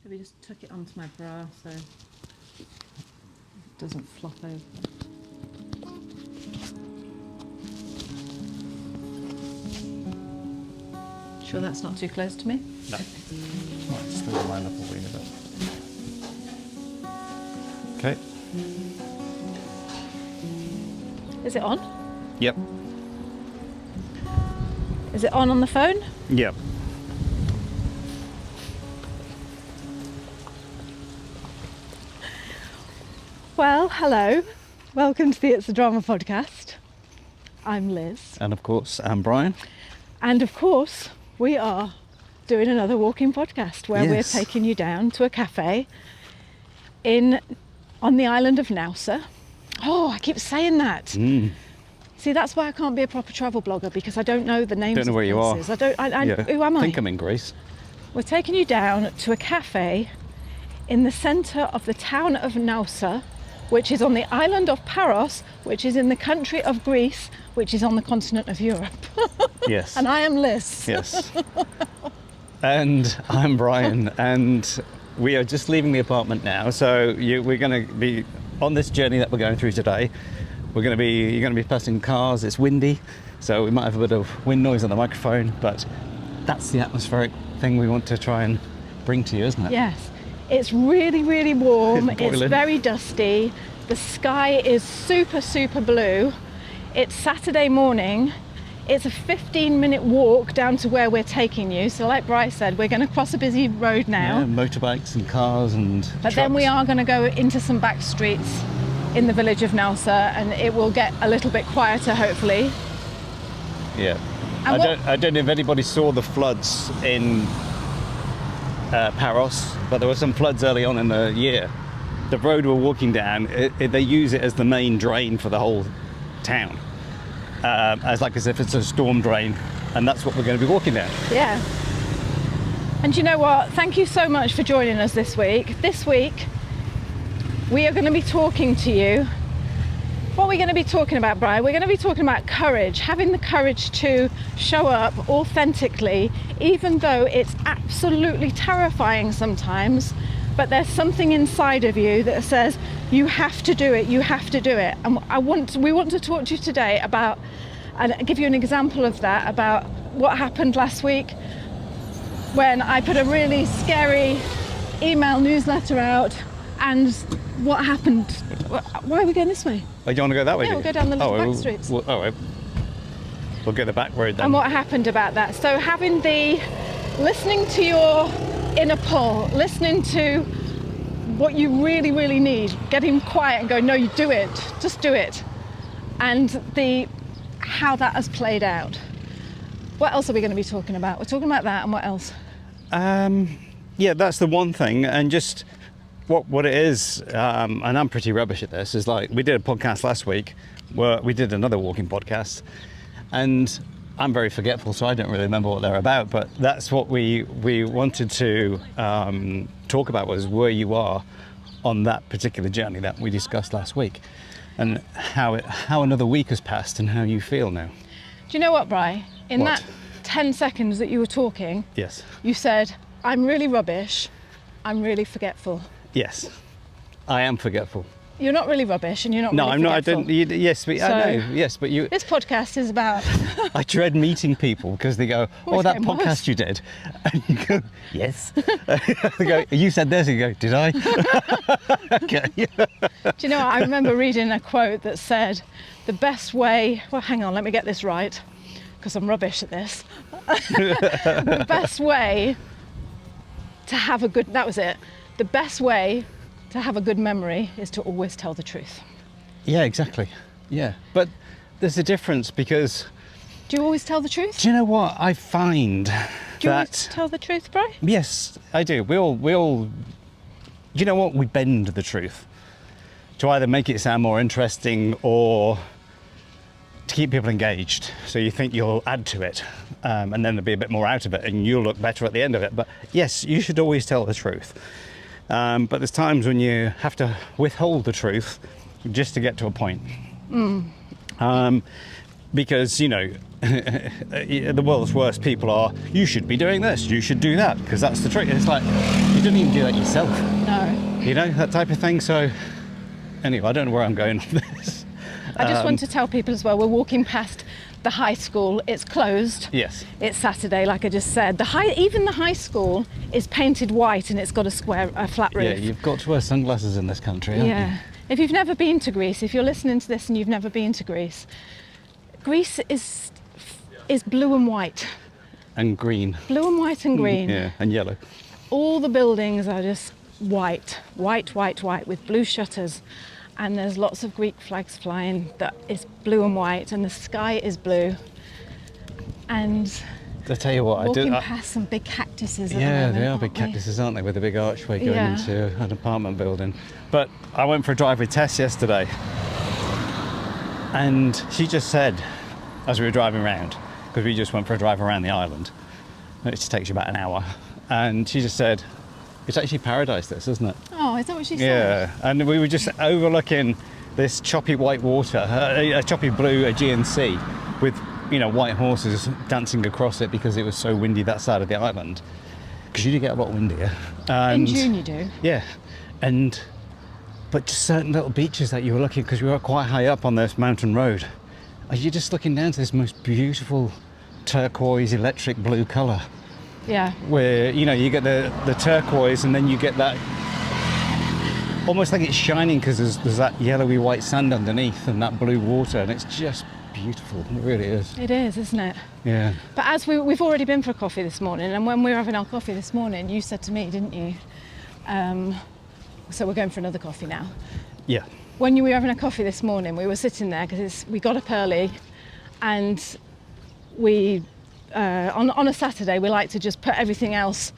Maybe just tuck it onto my bra so it doesn't flop over. Sure that's not too close to me? No. Might still line up a wee bit. Okay. Is it on? Yep. Is it on the phone? Yep. Well, hello. Welcome to the It's a Drama podcast. I'm Liz. And of course, I'm Brian. And of course, we are doing another walking podcast where we're taking you down to a cafe on the island of Naousa. Oh, I keep saying that. See, that's why I can't be a proper travel blogger, because I don't know the names of places. Don't know where you are. Who am I? I think I'm in Greece. We're taking you down to a cafe in the centre of the town of Naousa, which is on the island of Paros, which is in the country of Greece, which is on the continent of Europe. Yes. And I am Liz. Yes. And I'm Brian, and we are just leaving the apartment now. So we're going to be on this journey that we're going through today. You're going to be passing cars. It's windy, so we might have a bit of wind noise on the microphone, but that's the atmospheric thing we want to try and bring to you, isn't it? Yes. It's really, really warm. It's boiling. very dusty. The sky is super, super blue. It's Saturday morning. It's a 15-minute walk down to where we're taking you. So like Bryce said, we're going to cross a busy road now. Yeah, motorbikes and cars and But then we are going to go into some back streets in the village of Naousa, and it will get a little bit quieter, hopefully. Yeah. And I don't know if anybody saw the floods in Paros, but there were some floods early on in the year. The road we're walking down, they use it as the main drain for the whole town, as if it's a storm drain, and that's what we're going to be walking down. Yeah. And you know what? Thank you so much for joining us this week. This week, we are going to be talking to you. What are we going to be talking about, Brian? We're going to be talking about courage, having the courage to show up authentically, even though it's absolutely terrifying sometimes, but there's something inside of you that says, you have to do it, you have to do it. And we want to talk to you today about, and give you an example of that, about what happened last week when I put a really scary email newsletter out, and what happened. Why are we going this way? Oh, do you want to go that way? Yeah, we'll go down the little back streets. We'll go the back road then. And what happened about that. So listening to your inner pull, listening to what you really, really need, getting quiet and going, no, you do it, just do it. And how that has played out. What else are we going to be talking about? We're talking about that, and what else? Yeah, that's the one thing, and just what it is, and I'm pretty rubbish at this, is like we did a podcast last week where we did another walking podcast, and I'm very forgetful, so I don't really remember what they're about, but that's what we wanted to talk about, was where you are on that particular journey that we discussed last week, and how another week has passed and how you feel now. Do you know what, Bri? In What? that 10 seconds that you were talking, Yes. you said, I'm really rubbish, I'm really forgetful. Yes. I am forgetful. You're not really rubbish, and you're not No, really I'm not. I forgetful. don't. Yes, but I know. Yes, but you. This podcast is about... I dread meeting people because they go, "Oh, that getting podcast worse. you did," and you go, "Yes." They go, "You said this," and you go, "Did I?" Okay. Do you know what? I remember reading a quote that said, the best way... Well, hang on, let me get this right, because I'm rubbish at this. The best way to have a good... That was it. The best way to have a good memory is to always tell the truth. Yeah, exactly. Yeah, but there's a difference because. Do you always tell the truth? Do you know what I find? Do you always tell the truth, bro? Yes, I do. We all. You know what? We bend the truth to either make it sound more interesting or to keep people engaged. So you think you'll add to it, and then there'll be a bit more out of it, and you'll look better at the end of it. But yes, you should always tell the truth. But there's times when you have to withhold the truth just to get to a point. Because, the world's worst people are, you should be doing this, you should do that, because that's the trick. It's like, you don't even do that yourself. No. You know, that type of thing. So, anyway, I don't know where I'm going on this. I just want to tell people as well, we're walking past the high school. It's closed. Yes. It's Saturday, like I just said. Even the high school is painted white and it's got a flat roof. Yeah, you've got to wear sunglasses in this country, haven't you? If you've never been to Greece, if you're listening to this and you've never been to Greece, Greece is blue and white. And green. Blue and white and green. Yeah, and yellow. All the buildings are just white, with blue shutters. And there's lots of Greek flags flying that is blue and white, and the sky is blue. And I tell you what, walking past some big cactuses. Yeah, they are big cactuses, aren't they, with a big archway going into an apartment building. But I went for a drive with Tess yesterday, and she just said, as we were driving around, because we just went for a drive around the island, which takes you about an hour, and she just said, it's actually paradise, this, isn't it? Oh, is that what she said? Yeah, and we were just overlooking this choppy white water, a choppy blue Aegean Sea, with, you know, white horses dancing across it because it was so windy that side of the island. Because you do get a lot windier. In June you do. Yeah, but just certain little beaches that you were looking, because we were quite high up on this mountain road, and you're just looking down to this most beautiful turquoise electric blue colour. Yeah. Where, you know, you get the turquoise, and then you get that almost like it's shining because there's that yellowy white sand underneath and that blue water, and it's just beautiful. It really is. It is, isn't it? Yeah. But as we've already been for a coffee this morning, and when we were having our coffee this morning, you said to me, didn't you? So we're going for another coffee now. Yeah. When you were having a coffee this morning, we were sitting there because we got up early, and we on a Saturday we like to just put everything else,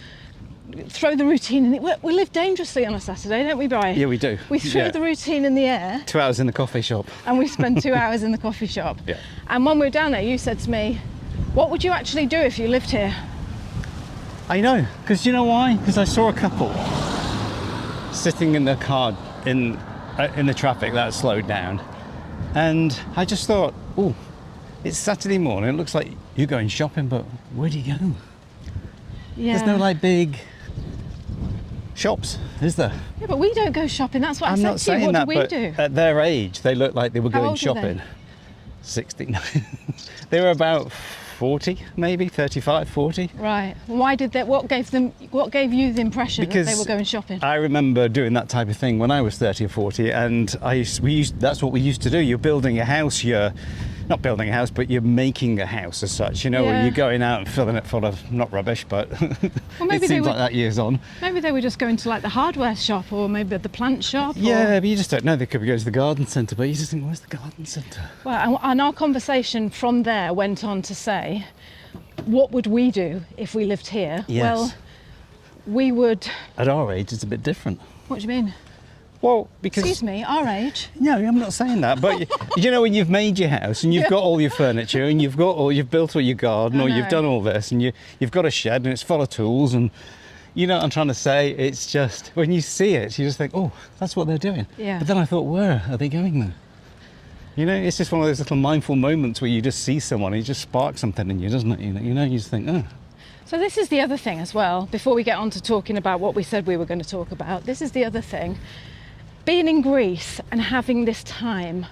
throw the routine in it. We live dangerously on a Saturday, don't we, Brian? Yeah, we do. We throw the routine in the air. 2 hours in the coffee shop. And we spend 2 hours in the coffee shop. Yeah. And when we were down there, you said to me, what would you actually do if you lived here? I know, because you know why? Because I saw a couple sitting in their car in the traffic that had slowed down, and I just thought, oh, it's Saturday morning, it looks like you're going shopping, but where do you go? Yeah. There's no like big shops, is there? Yeah, but we don't go shopping. That's what I'm I not said to you. saying What that, do we but do? at their age, they looked like they were How going old are they? shopping. 16. They were about 40, maybe 35, 40. Right. Why did that? What gave you the impression that they were going shopping? I remember doing that type of thing when I was 30 or 40, and that's what we used to do. You're building a house, you're not building a house, but you're making a house as such, you know, Yeah. and you're going out and filling it full of, not rubbish, but Well, maybe it seems like that years on. Maybe they were just going to like the hardware shop, or maybe the plant shop. Yeah, but you just don't know. They could be going to the garden centre, but you just think, where's the garden centre? Well, and our conversation from there went on to say, what would we do if we lived here? Yes. Well, we would... At our age, it's a bit different. What do you mean? Well, because... Excuse me, our age? No, I'm not saying that, but you know, when you've made your house and you've got all your furniture and you've built all your garden, or you've done all this, and you've got a shed and it's full of tools, and you know what I'm trying to say? It's just, when you see it, you just think, oh, that's what they're doing. Yeah. But then I thought, where are they going then? You know, it's just one of those little mindful moments where you just see someone and it just sparks something in you, doesn't it? You know, you just think, oh. So this is the other thing as well, before we get on to talking about what we said we were going to talk about. This is the other thing. Being in Greece and having this time,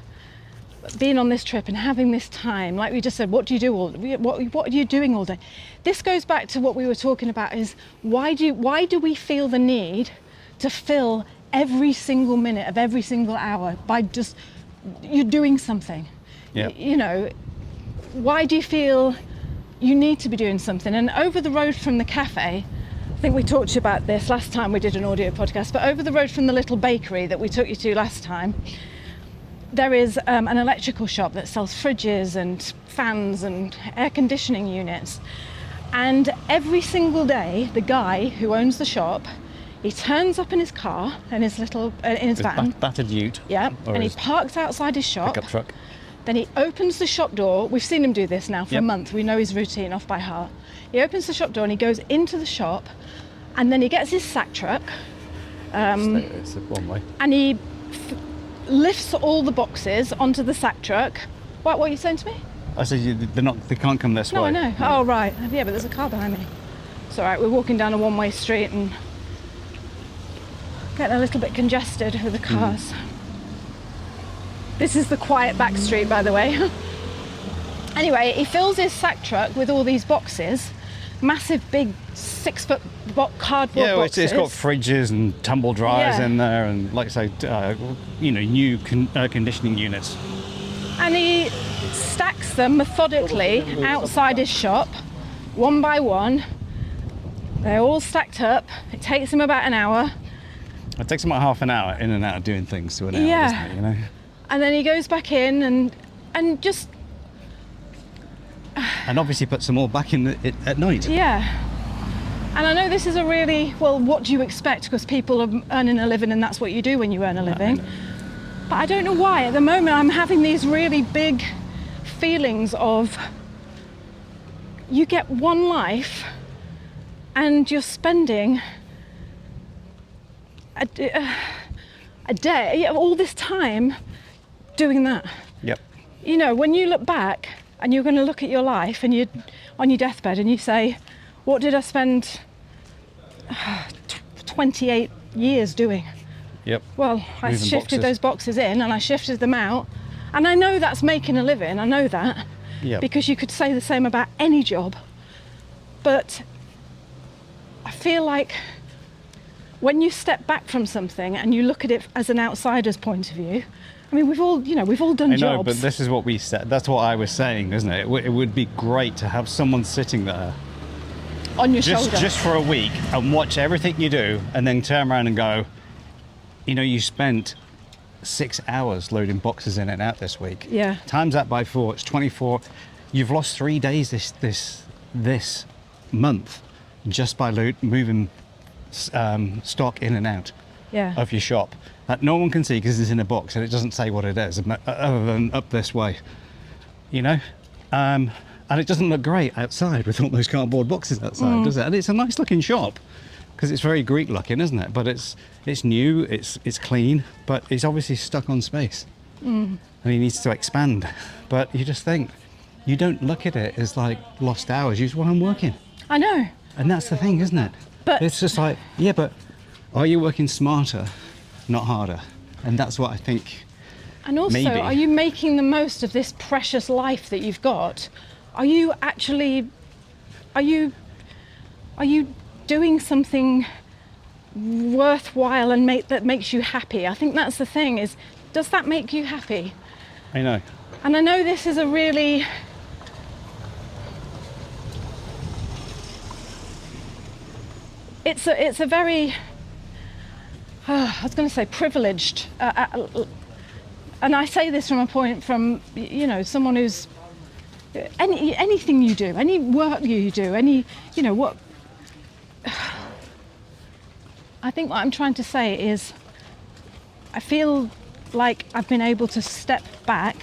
being on this trip and having this time, like we just said, what do you do what are you doing all day? This goes back to what we were talking about, is why do we feel the need to fill every single minute of every single hour by just, you're doing something? Yeah. You know, why do you feel you need to be doing something? And over the road from the cafe, I think we talked to you about this last time we did an audio podcast, but over the road from the little bakery that we took you to last time, there is an electrical shop that sells fridges and fans and air conditioning units. And every single day, the guy who owns the shop, he turns up in his car, in his van. Battered ute. Yeah, and he parks outside his shop. Pickup truck. Then he opens the shop door. We've seen him do this now for a month. We know his routine off by heart. He opens the shop door and he goes into the shop, and then he gets his sack truck. It's one way. And he lifts all the boxes onto the sack truck. What are you saying to me? I said they can't come this No, way. I know. Oh, right. Yeah, but there's a car behind me. It's all right. We're walking down a one-way street and getting a little bit congested with the cars. This is the quiet back street, by the way. Anyway, he fills his sack truck with all these boxes, massive, big 6-foot cardboard boxes. It's got fridges and tumble dryers Yeah. in there, and like I say, new air conditioning units. And he stacks them methodically outside his shop, one by one. They're all stacked up. It takes him about an hour. It takes about half an hour in and out doing things to an hour, Yeah. doesn't it? You know. And then he goes back in and just, And obviously puts them all back in at night. yeah. And I know this is a really, well, what do you expect? Because people are earning a living and that's what you do when you earn a living. But I don't know why. At the moment, I'm having these really big feelings of you get one life and you're spending a day, all this time doing that. Yep. You know, when you look back and you're going to look at your life and you're on your deathbed and you say, what did I spend 28 years doing? Yep. Well, I Moving shifted boxes. those boxes in and I shifted them out. And I know that's making a living, I know that. Yep. Because you could say the same about any job. But I feel like when you step back from something and you look at it as an outsider's point of view, I mean, we've all done I know, jobs. but this is what we said. That's what I was saying, isn't it? It would be great to have someone sitting there on your shoulder. just for a week and watch everything you do, and then turn around and go, you spent 6 hours loading boxes in and out this week. Yeah. Times that by 4, it's 24. You've lost 3 days this month just by moving stock in and out Yeah. of your shop that no one can see because it's in a box and it doesn't say what it is other than up this way, and it doesn't look great outside with all those cardboard boxes outside, does it? And it's a nice looking shop because it's very Greek looking, isn't it? But it's new, it's clean, but it's obviously stuck on space and he needs to expand. But you just think, you don't look at it as like lost hours. You just, well, I'm working. I know. And that's the thing, isn't it? But It's just like, yeah, but are you working smarter, not harder? And that's what I think. And also, Maybe. are you making the most of this precious life that you've got? Are you doing something worthwhile and that makes you happy? I think that's the thing, is, does that make you happy? I know. And I know this is a really, it's a very, I was going to say privileged, and I say this from a point from, someone who's, anything you do, any work you do, what, I think what I'm trying to say is, I feel like I've been able to step back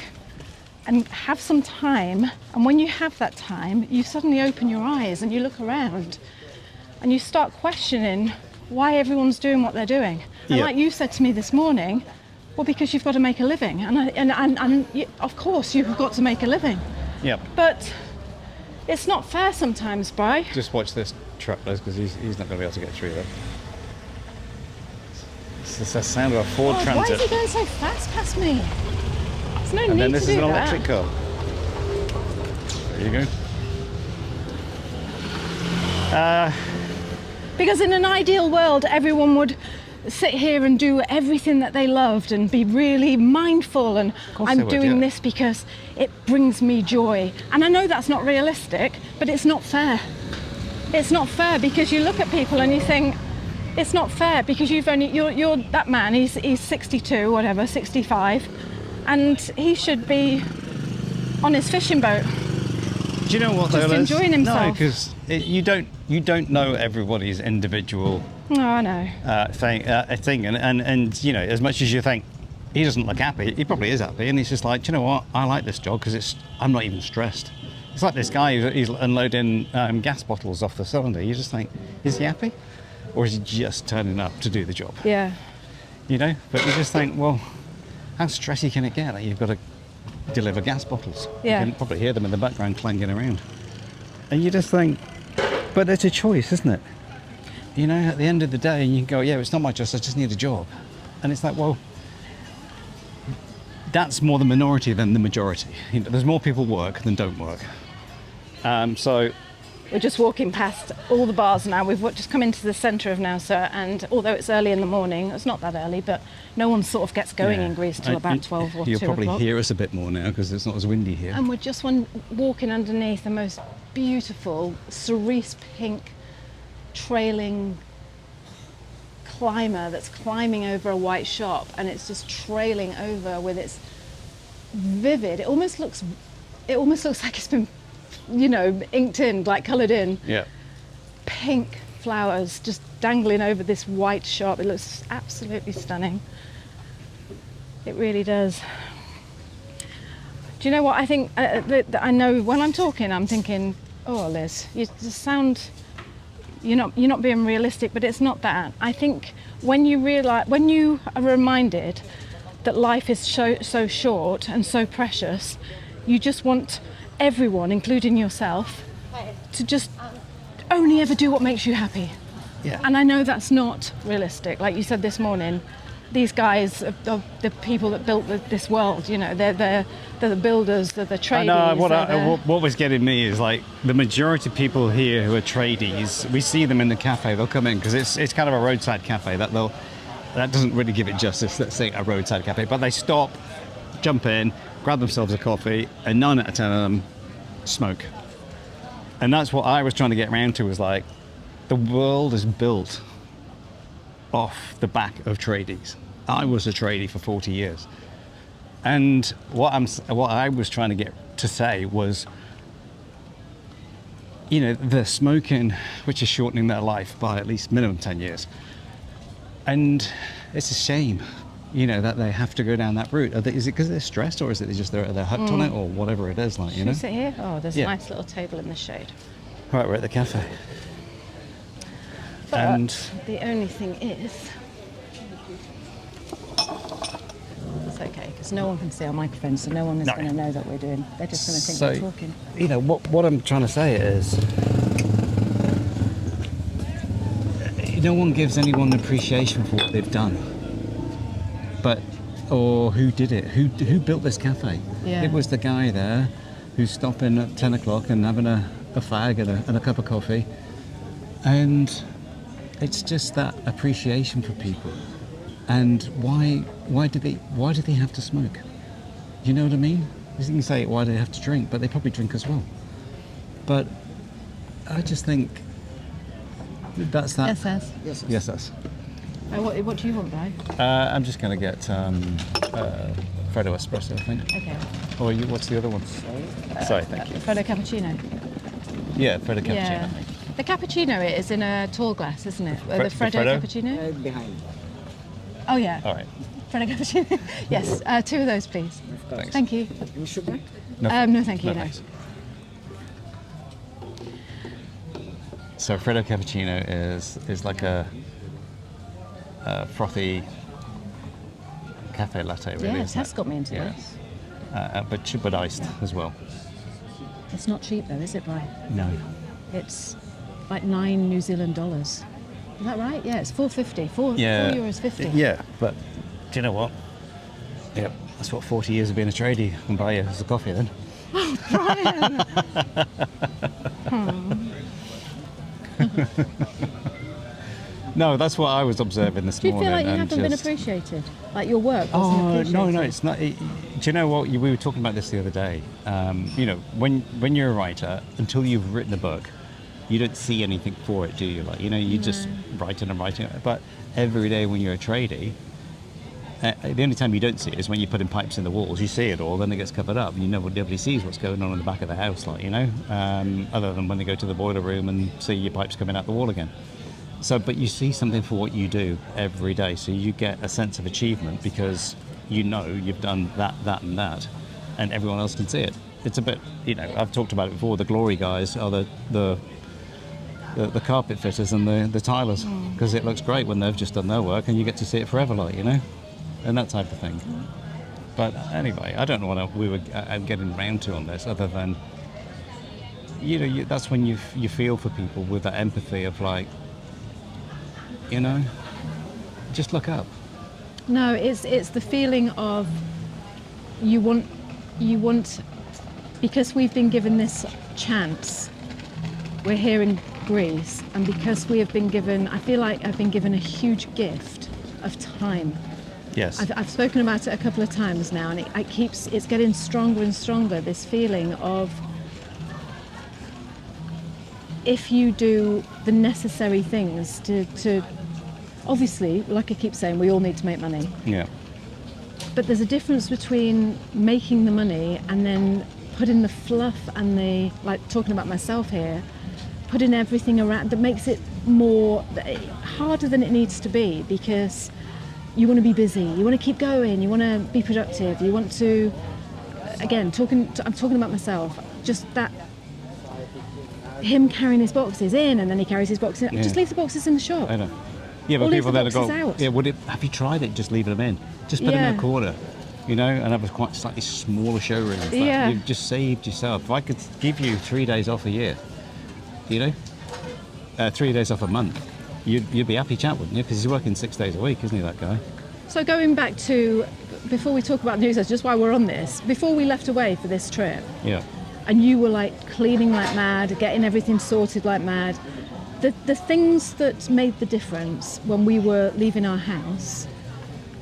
and have some time, and when you have that time, you suddenly open your eyes and you look around and you start questioning why everyone's doing what they're doing. And Yeah. like you said to me this morning, well, because you've got to make a living, and of course you've got to make a living, Yep. but it's not fair sometimes, Bri. Just watch this truck, Les, because he's not going to be able to get through there. It's the sound of a Ford God, why Transit. is he going so fast past me? There's no And need then to this do is an that. electric car. There you go. Because in an ideal world, everyone would sit here and do everything that they loved and be really mindful, and course I'm they would, doing yeah. this because it brings me joy. And I know that's not realistic, but it's not fair. It's not fair, because you look at people and you think, it's not fair, because you're that man, he's 62, whatever, 65, and he should be on his fishing boat. Do you know what, Just though, Les? enjoying himself. No, because you don't know everybody's individual Oh, I know. thing, and as much as you think he doesn't look happy, he probably is happy, and he's just like, do you know what, I like this job because I'm not even stressed. It's like this guy who's unloading gas bottles off the cylinder. You just think, is he happy, or is he just turning up to do the job? Yeah. But you just think, well, how stressy can it get? Like you've got to deliver gas bottles. Yeah. You can probably hear them in the background clanging around. And you just think, but it's a choice, isn't it? You know, at the end of the day, you can go, yeah, it's not my choice, I just need a job. And it's like, well, that's more the minority than the majority. You know, there's more people work than don't work. So We're just walking past all the bars now. We've just come into the centre of Nassau, and although it's early in the morning, it's not that early, but no one sort of gets going in Greece till about 12 or 2 You'll probably o'clock. hear us a bit more now because it's not as windy here. And we're just walking underneath the most beautiful cerise pink trailing climber that's climbing over a white shop, and it's just trailing over with its vivid, it almost looks like it's been, you know, inked in, like coloured in. Yeah. Pink flowers just dangling over this white shop. It looks absolutely stunning. It really does. Do you know what I think? I know when I'm talking, I'm thinking, oh, Liz, you just sound, you're not being realistic, but it's not that. I think when you are reminded that life is so short and so precious, you just want everyone, including yourself, to just only ever do what makes you happy. Yeah. And I know that's not realistic. Like you said this morning, these guys are the people that built this world. You know, they're the builders, they're the tradies. I know, what was getting me is like the majority of people here who are tradies, we see them in the cafe, they'll come in because it's kind of a roadside cafe that doesn't really give it justice, let's say a roadside cafe, but they stop, jump in, grab themselves a coffee, and 9 out of 10 of them smoke. And that's what I was trying to get around to, was like, the world is built off the back of tradies. I was a tradie for 40 years. And what I was trying to get to say was, you know, they're smoking, which is shortening their life by at least minimum 10 years. And it's a shame, you know, that they have to go down that route. Is it because they're stressed, or is it just they're hooked on it, or whatever it is, like, you know? Should we sit here? Oh, there's a nice little table in the shade. Right, we're at the cafe. But And the only thing is, it's okay, because no one can see our microphone, so no one is going to know that we're doing. They're just going to think we're talking. You know, what I'm trying to say is, no one gives anyone appreciation for what they've done. Or who did it? Who built this cafe? Yeah. It was the guy there who's stopping at 10 o'clock and having a fag and a cup of coffee. And it's just that appreciation for people. And why do they have to smoke? You know what I mean? You can say why do they have to drink, but they probably drink as well. But I just think that's that. Yes, Yes, yes. what do you want, Brian? I'm just going to get Fredo espresso, I think. Okay. Or what's the other one? Sorry, thank you. Fredo Cappuccino. Yeah, Fredo Cappuccino. Yeah. The cappuccino is in a tall glass, isn't it? The Fredo Fredo? Cappuccino? Behind. Oh, yeah. All right. Fredo Cappuccino. Yes, 2 of those, please. Thanks. Thank you. Any sugar? No, thank you. No, thanks. So Fredo Cappuccino is like a frothy cafe latte, really. Yeah, isn't Tess it? got me into Yeah. this. But iced as well. It's not cheap though, is it, Brian? No. It's like $9 New Zealand dollars. Is that right? Yeah, it's €4.50. €4.50. Yeah, but do you know what? Yep, that's what 40 years of being a tradie can buy you as a coffee then. Brian! No, that's what I was observing this Do you morning. feel like you and haven't been just- appreciated? Like your work wasn't Oh appreciated? no, it's not. Do you know what? We were talking about this the other day. You know, when you're a writer, until you've written a book, you don't see anything for it, do you? Like, you know, you just writing and writing. But every day when you're a tradie, the only time you don't see it is when you're putting pipes in the walls. You see it all, then it gets covered up, and nobody sees what's going on in the back of the house, like, you know, other than when they go to the boiler room and see your pipes coming out the wall again. So, but you see something for what you do every day, so you get a sense of achievement because you know you've done that, and that, and everyone else can see it. It's a bit, you know, I've talked about it before. The glory guys are the carpet fitters and the tilers, because it looks great when they've just done their work and you get to see it forever, like, you know, and that type of thing. But anyway, I don't know what we were getting round to on this, other than that's when you feel for people with that empathy of like, just look up. No, it's the feeling of you want because we've been given this chance. We're here in Greece, and because we have been given, I feel like I've been given a huge gift of time. Yes. I've spoken about it a couple of times now, and it's getting stronger and stronger, this feeling of if you do the necessary things to obviously, like I keep saying, we all need to make money. Yeah. But there's a difference between making the money and then putting the fluff and like talking about myself here, putting everything around that makes it more harder than it needs to be, because you want to be busy, you want to keep going, you want to be productive, you want to, again, I'm talking about myself, just that him carrying his boxes in and then he carries his boxes in, just leave the boxes in the shop. I know. Yeah, but people that have got, have you tried it, just leaving them in? Just put them in a corner, and have a quite slightly smaller showroom. Yeah. You've just saved yourself. If I could give you 3 days off a year, 3 days off a month, you'd be happy chat, wouldn't you? Because he's working 6 days a week, isn't he, that guy? So going back to, before we talk about news, just while we're on this, before we left away for this trip, and you were like cleaning like mad, getting everything sorted like mad, the things that made the difference when we were leaving our house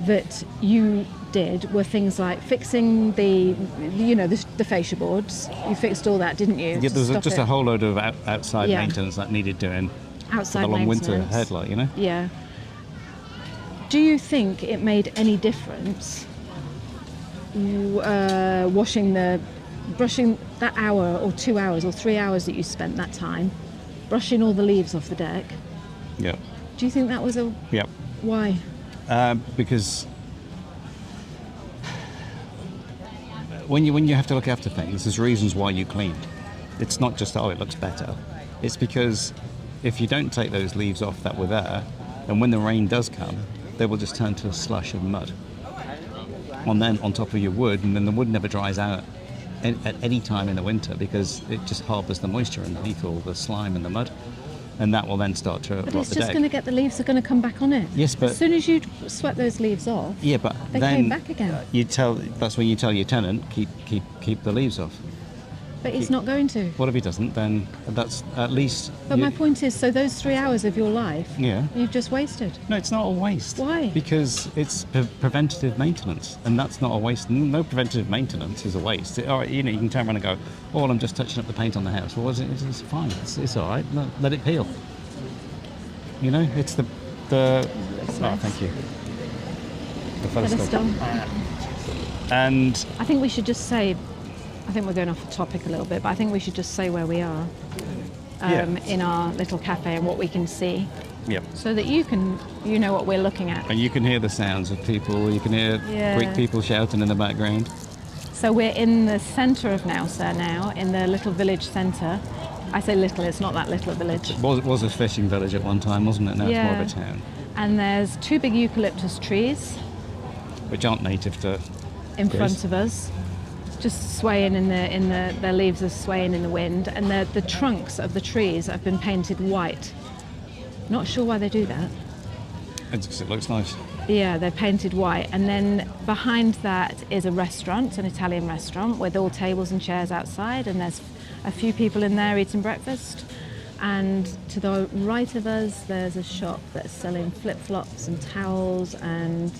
that you did were things like fixing the fascia boards. You fixed all that, didn't you? Yeah, there was just a whole load of outside maintenance that needed doing. Outside for the long maintenance. winter ahead, Yeah. Do you think it made any difference brushing that hour or 2 hours or 3 hours that you spent that time brushing all the leaves off the deck? Yeah. Do you think that was why? Because when you have to look after things, there's reasons why you cleaned. It's not just it looks better. It's because if you don't take those leaves off that were there, and when the rain does come, they will just turn to a slush of mud. And then on top of your wood, and then the wood never dries out at any time in the winter because it just harbours the moisture underneath all the slime and the mud, and that will then start to rot the deck. But it's just going to get, the leaves are going to come back on it. Yes, but as soon as you sweat those leaves off, but they then came back again. That's when you tell your tenant keep the leaves off. But he's not going to. What if he doesn't? Then that's at least. But my point is, so those 3 hours of your life, you've just wasted. No, it's not a waste. Why? Because it's preventative maintenance, and that's not a waste. No preventative maintenance is a waste. All right, you can turn around and go, "Oh, well, I'm just touching up the paint on the house." Well, it's fine. It's all right. Let it peel. It's the. Nice. Thank you. The Pedestal. And I think we should just say, I think we're going off the topic a little bit, but I think we should just say where we are in our little cafe and what we can see. Yep. So that you know what we're looking at. And you can hear the sounds of people. You can hear Greek people shouting in the background. So we're in the centre of Nausa now, in the little village centre. I say little, it's not that little a village. It was a fishing village at one time, wasn't it? Now it's more of a town. And there's 2 big eucalyptus trees. Which aren't native to in Greece. Front of us. Just swaying their leaves are swaying in the wind, and the trunks of the trees have been painted white. Not sure why they do that. It looks nice. Yeah, they're painted white, and then behind that is a restaurant, an Italian restaurant, with all tables and chairs outside, and there's a few people in there eating breakfast. And to the right of us, there's a shop that's selling flip-flops and towels, and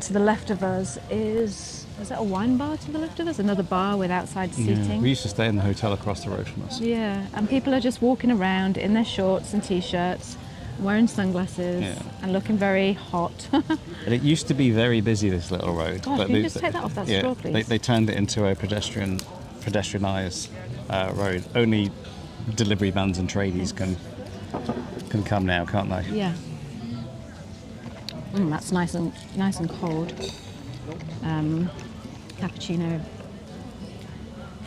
to the left of us is that a wine bar to the left of us? Another bar with outside seating. Yeah, we used to stay in the hotel across the road from us. Yeah, and people are just walking around in their shorts and t-shirts, wearing sunglasses and looking very hot. And it used to be very busy, this little road. Gosh, can you just take that off that straw, please? They turned it into a pedestrianised road. Only delivery vans and tradies can come now, can't they? Yeah. That's nice and cold. Cappuccino.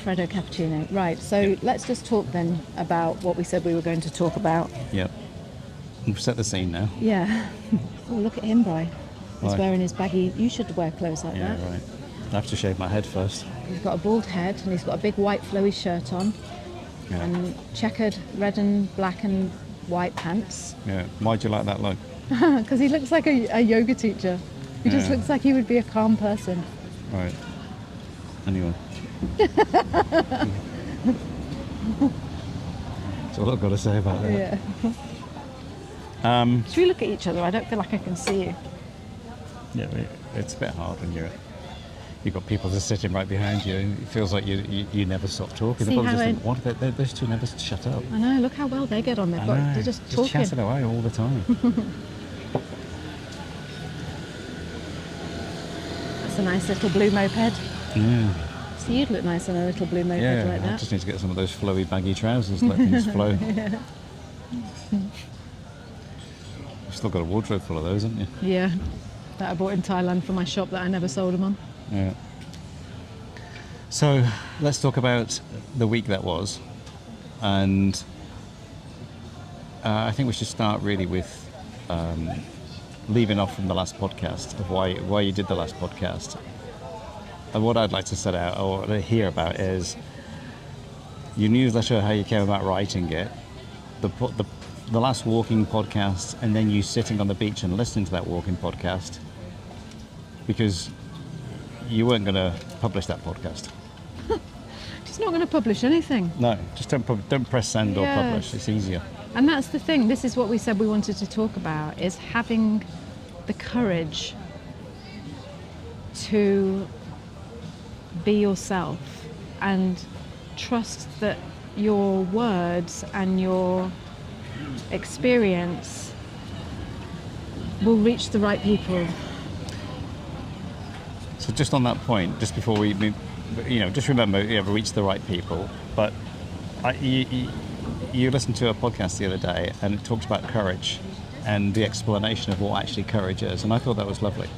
Fredo Cappuccino. Right, so let's just talk then about what we said we were going to talk about. Yep. We've set the scene now. Yeah. Oh, look at him, Bri. He's Why? wearing his baggy. You should wear clothes like Yeah, that. right. I have to shave my head first. He's got a bald head and he's got a big white flowy shirt on Yeah. and checkered red and black and white pants. Yeah. Why do you like that look? Because he looks like a yoga teacher. He just Yeah. looks like he would be a calm person. Right. Anyway. That's all I've got to say about that. Yeah. Should we look at each other? I don't feel like I can see you. Yeah, it's a bit hard when you've got people just sitting right behind you, and it feels like you never stop talking. See They probably how just think, what? Those two never shut up. I know, look how well they get on. I know, They're just talking. chatting away all the time. That's a nice little blue moped. Yeah. So you'd look nice on a little blue moped Yeah, like I that. just need to get some of those flowy baggy trousers, let things flow. You've still got a wardrobe full of those, haven't you? Yeah, that I bought in Thailand for my shop that I never sold them on. Yeah. So let's talk about the week that was, and I think we should start really with leaving off from the last podcast of why you did the last podcast. And what I'd like to set out or hear about is your newsletter, how you came about writing it, the last walking podcast, and then you sitting on the beach and listening to that walking podcast, because you weren't going to publish that podcast. Just not going to publish anything. No, just don't press send or Yes. publish. It's easier. And that's the thing. This is what we said we wanted to talk about, is having the courage to be yourself and trust that your words and your experience will reach the right people. So just on that point, just before we move, just remember, reach the right people. But you listened to a podcast the other day, and it talked about courage and the explanation of what actually courage is, and I thought that was lovely.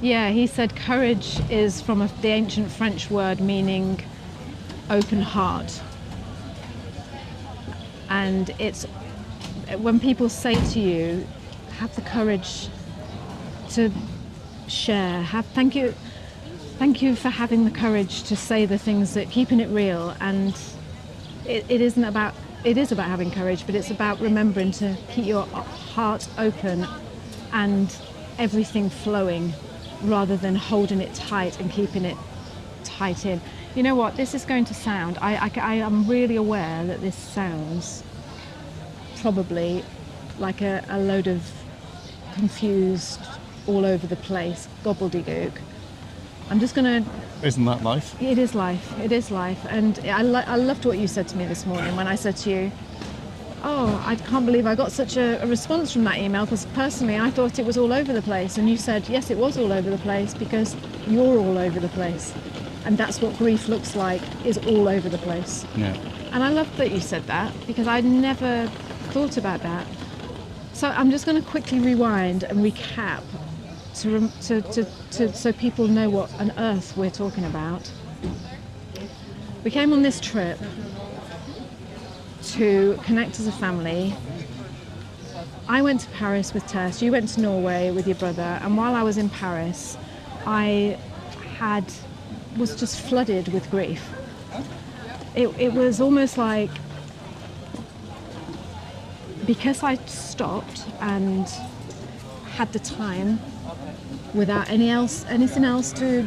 Yeah, he said courage is from the ancient French word meaning open heart. And it's when people say to you, have the courage to share, thank you for having the courage to say the things that, keeping it real. And it is about having courage, but it's about remembering to keep your heart open and everything flowing, rather than holding it tight and keeping it tight in. You know what, this is going to sound, I am really aware that this sounds probably like a load of confused, all over the place gobbledygook. I'm just going to... Isn't that life? It is life. It is life. And I loved what you said to me this morning when I said to you, oh, I can't believe I got such a response from that email, because personally I thought it was all over the place. And you said, yes, it was all over the place because you're all over the place. And that's what grief looks like, is all over the place. Yeah. And I love that you said that, because I'd never thought about that. So I'm just going to quickly rewind and recap so people know what on earth we're talking about. We came on this trip to connect as a family. I went to Paris with Tess, you went to Norway with your brother, and while I was in Paris, I was just flooded with grief. It was almost like, because I stopped and had the time without anything else to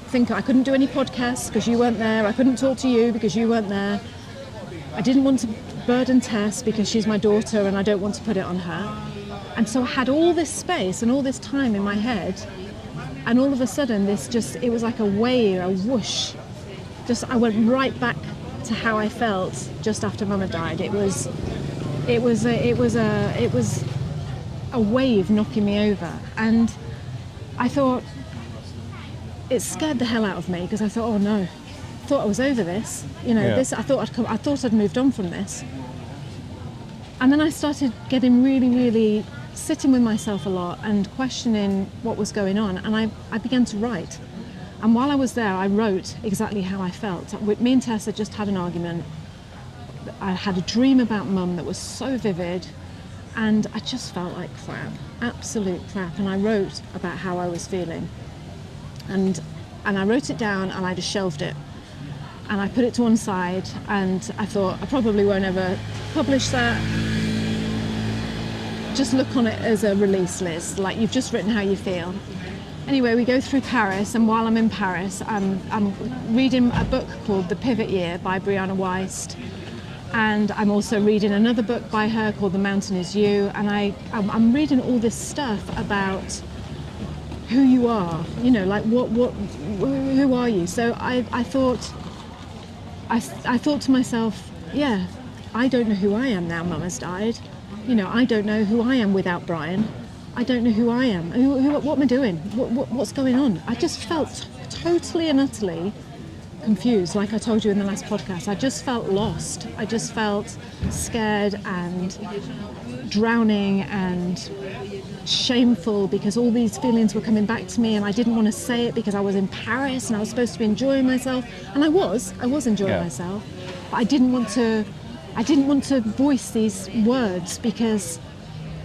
think. I couldn't do any podcasts because you weren't there. I couldn't talk to you because you weren't there. I didn't want to burden Tess because she's my daughter and I don't want to put it on her. And so I had all this space and all this time in my head, and all of a sudden it was like a wave, a whoosh. I went right back to how I felt just after Mama died. It was a wave knocking me over, and I thought, it scared the hell out of me, because I thought, oh no, I thought I was over this. Yeah. This. I thought I'd moved on from this. And then I started getting really, really sitting with myself a lot and questioning what was going on, and I began to write. And while I was there, I wrote exactly how I felt. Me and Tess had just had an argument. I had a dream about Mum that was so vivid, and I just felt like crap, absolute crap. And I wrote about how I was feeling, and I wrote it down, and I just shelved it, and I put it to one side, and I thought I probably won't ever publish that. Just look on it as a release, Liz, like you've just written how you feel. Anyway, we go through Paris, and while I'm in Paris, I'm reading a book called The Pivot Year by Brianna Wiest, and I'm also reading another book by her called The Mountain Is You, and I'm reading all this stuff about who you are, you know, like who are you? So I thought to myself, yeah, I don't know who I am now Mum has died. You know, I don't know who I am without Brian. I don't know who I am. What am I doing? What's going on? I just felt totally and utterly confused, like I told you in the last podcast. I just felt lost. I just felt scared and drowning and shameful because all these feelings were coming back to me, and I didn't want to say it because I was in Paris and I was supposed to be enjoying myself, and I was enjoying myself, but I didn't want to voice these words because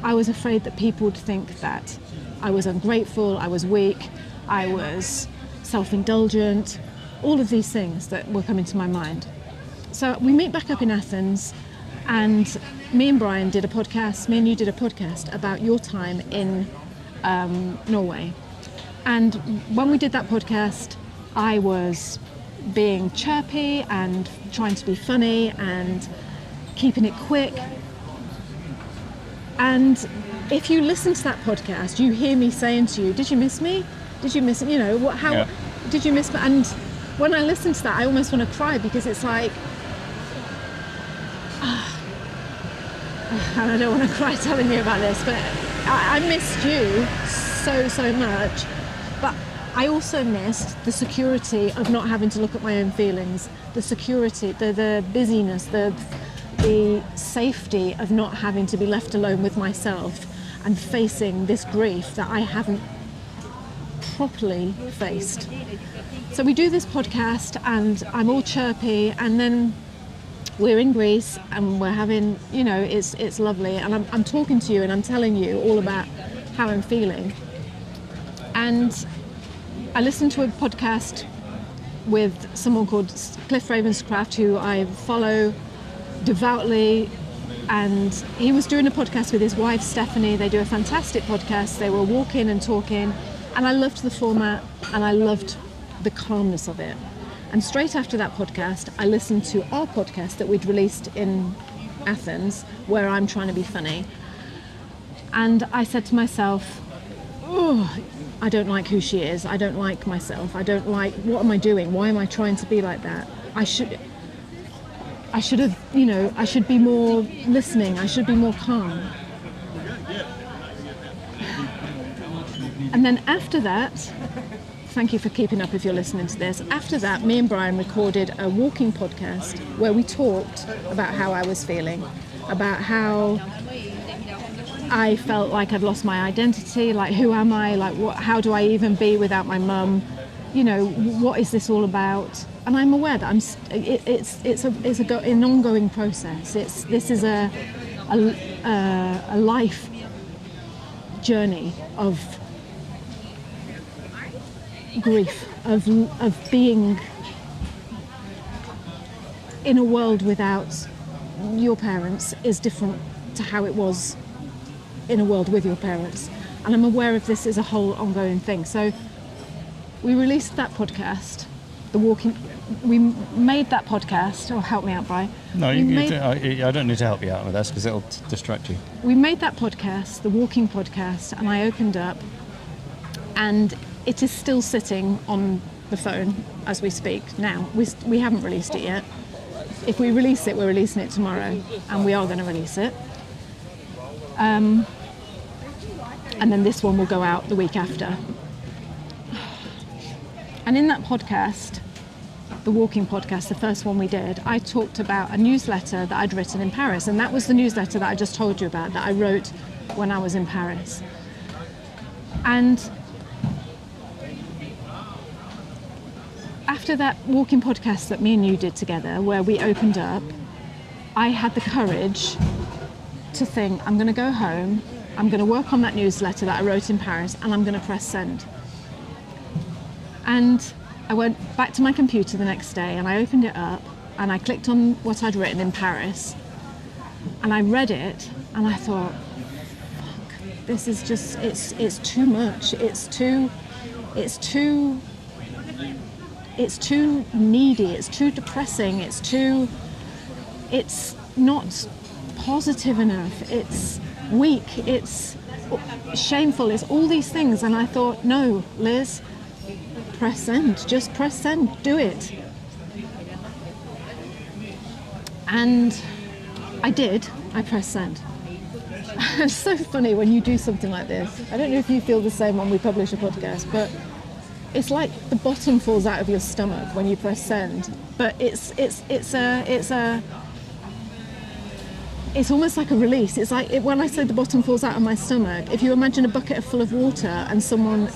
I was afraid that people would think that I was ungrateful, I was weak, I was self-indulgent, all of these things that were coming to my mind. So we meet back up in Athens, and me and Brian did a podcast, me and you did a podcast about your time in Norway. And when we did that podcast, I was being chirpy and trying to be funny and keeping it quick. And if you listen to that podcast, you hear me saying to you, did you miss me? Did you miss, you know, did you miss me? And when I listen to that, I almost want to cry because it's like, and I don't want to cry telling you about this, but I missed you so much. But I also missed the security of not having to look at my own feelings, the security, the busyness, the safety of not having to be left alone with myself and facing this grief that I haven't properly faced. So we do this podcast and I'm all chirpy, and then we're in Greece and we're having, you know, it's lovely, and I'm talking to you and I'm telling you all about how I'm feeling. And I listened to a podcast with someone called Cliff Ravenscraft, who I follow devoutly, and he was doing a podcast with his wife Stephanie. They do a fantastic podcast. They were walking and talking, and I loved the format and I loved the calmness of it. And straight after that podcast, I listened to our podcast that we'd released in Athens, where I'm trying to be funny. And I said to myself, oh, I don't like who she is. I don't like myself. I don't like, what am I doing? Why am I trying to be like that? I should have, you know, I should be more listening. I should be more calm. And then after that, thank you for keeping up if you're listening to this. After that, me and Brian recorded a walking podcast where we talked about how I was feeling, about how I felt like I'd lost my identity, like who am I, like how do I even be without my mum, you know, what is this all about? And I'm aware that it's an ongoing process. This is a life journey of grief, of being in a world without your parents is different to how it was in a world with your parents. And I'm aware of this as a whole ongoing thing. So we released that podcast, we made that podcast. Oh, help me out, Brian. No, I don't need to help you out with this because it'll distract you. We made that podcast, the walking podcast, and I opened up, and it is still sitting on the phone as we speak now. We haven't released it yet. If we release it, we're releasing it tomorrow, and we are going to release it. And then this one will go out the week after. And in that podcast, the walking podcast, the first one we did, I talked about a newsletter that I'd written in Paris, and that was the newsletter that I just told you about, that I wrote when I was in Paris. And after that walking podcast that me and you did together, where we opened up, I had the courage to think, I'm going to go home, I'm going to work on that newsletter that I wrote in Paris, and I'm going to press send. And I went back to my computer the next day and I opened it up and I clicked on what I'd written in Paris and I read it and I thought, fuck, this is just, it's too much. It's too needy, it's too depressing, it's not positive enough, it's weak, it's shameful, it's all these things. And I thought, no, Liz, press send, just press send, do it. And I did, I pressed send. It's so funny when you do something like this. I don't know if you feel the same when we publish a podcast, but it's like the bottom falls out of your stomach when you press send. But it's almost like a release. It's like when I say the bottom falls out of my stomach, if you imagine a bucket full of water and someone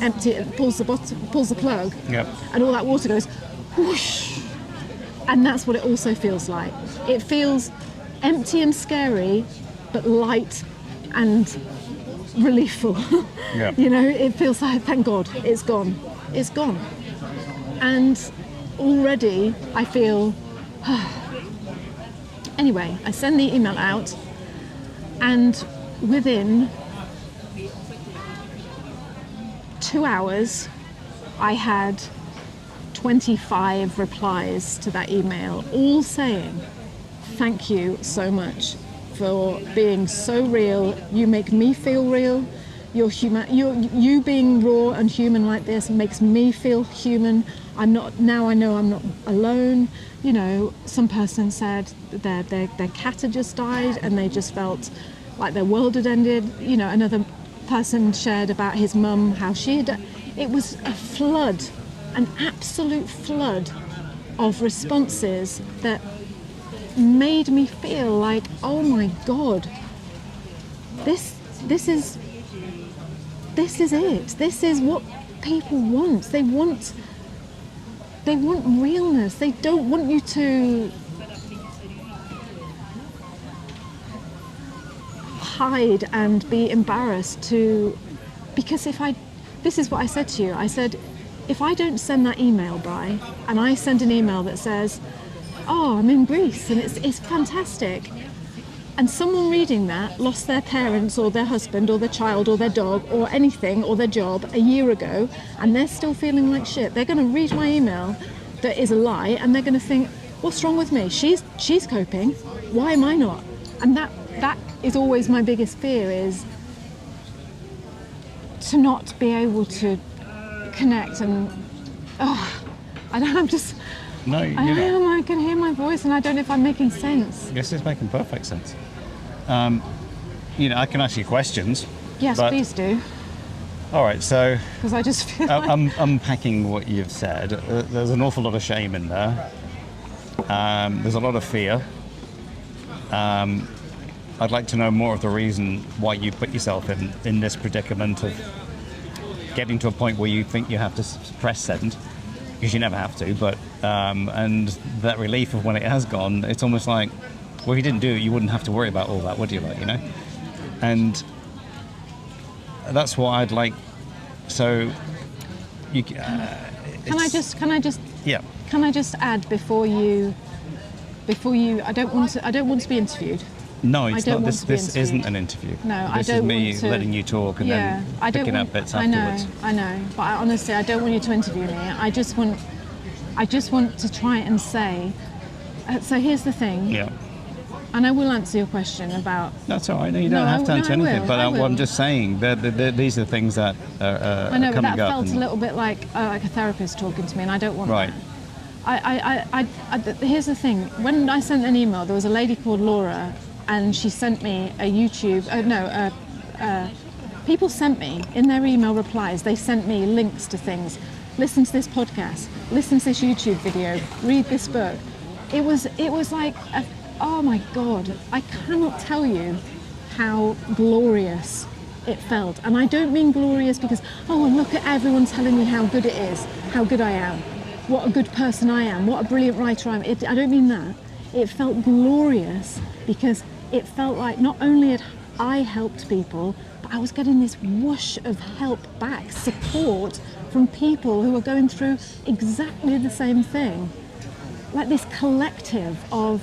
pulls the plug, Yep. and all that water goes whoosh. And that's what it also feels like. It feels empty and scary, but light and reliefful. Yep. You know, it feels like, thank God, it's gone. It's gone. And already I feel, anyway, I send the email out and within 2 hours I had 25 replies to that email, all saying, thank you so much for being so real. You make me feel real. You being raw and human like this makes me feel human. I know I'm not alone. You know, some person said their cat had just died and they just felt like their world had ended. You know, another person shared about his mum, how she had. It was a flood, an absolute flood of responses that made me feel like, oh my God, this is it. This is what people want. They want realness. They don't want you to hide and be embarrassed because this is what I said to you. I said, if I don't send that email, Bri, and I send an email that says, oh, I'm in Greece and it's fantastic, and someone reading that lost their parents or their husband or their child or their dog or anything or their job a year ago and they're still feeling like shit, they're going to read my email that is a lie and they're going to think, what's wrong with me? She's coping. Why am I not? And that is always my biggest fear, is to not be able to connect and No, I can hear my voice and I don't know if I'm making sense. This is making perfect sense. I can ask you questions. Yes, please do. All right, so Because I just feel I'm unpacking what you've said. There's an awful lot of shame in there. There's a lot of fear. I'd like to know more of the reason why you put yourself in this predicament of getting to a point where you think you have to press send, because you never have to, but and that relief of when it has gone, it's almost like, well, if you didn't do it, you wouldn't have to worry about all that, would you? Like, you know? And that's what I'd like. So, Can I just yeah. Can I just add before you? I don't want to be interviewed. No, it's not. want to be This isn't an interview. No, I this don't is me want to, letting you talk and then picking up bits afterwards. I know, but honestly, I don't want you to interview me. I just want to try and say. So here's the thing. Yeah. And I will answer your question about. That's all right. No, you don't have to answer anything. Will, but I will. I'm just saying that these are the things that are I know, but coming that up. felt a little bit like a therapist talking to me, and I don't want Right. that. Here's the thing. When I sent an email, there was a lady called Laura, and she sent me a YouTube. People sent me in their email replies. They sent me links to things. Listen to this podcast. Listen to this YouTube video. Read this book. It was like, oh my God! I cannot tell you how glorious it felt. And I don't mean glorious because, oh, look at everyone telling me how good it is, how good I am, what a good person I am, what a brilliant writer I am. I don't mean that. It felt glorious because it felt like not only had I helped people, but I was getting this whoosh of help back, support from people who were going through exactly the same thing. Like this collective of,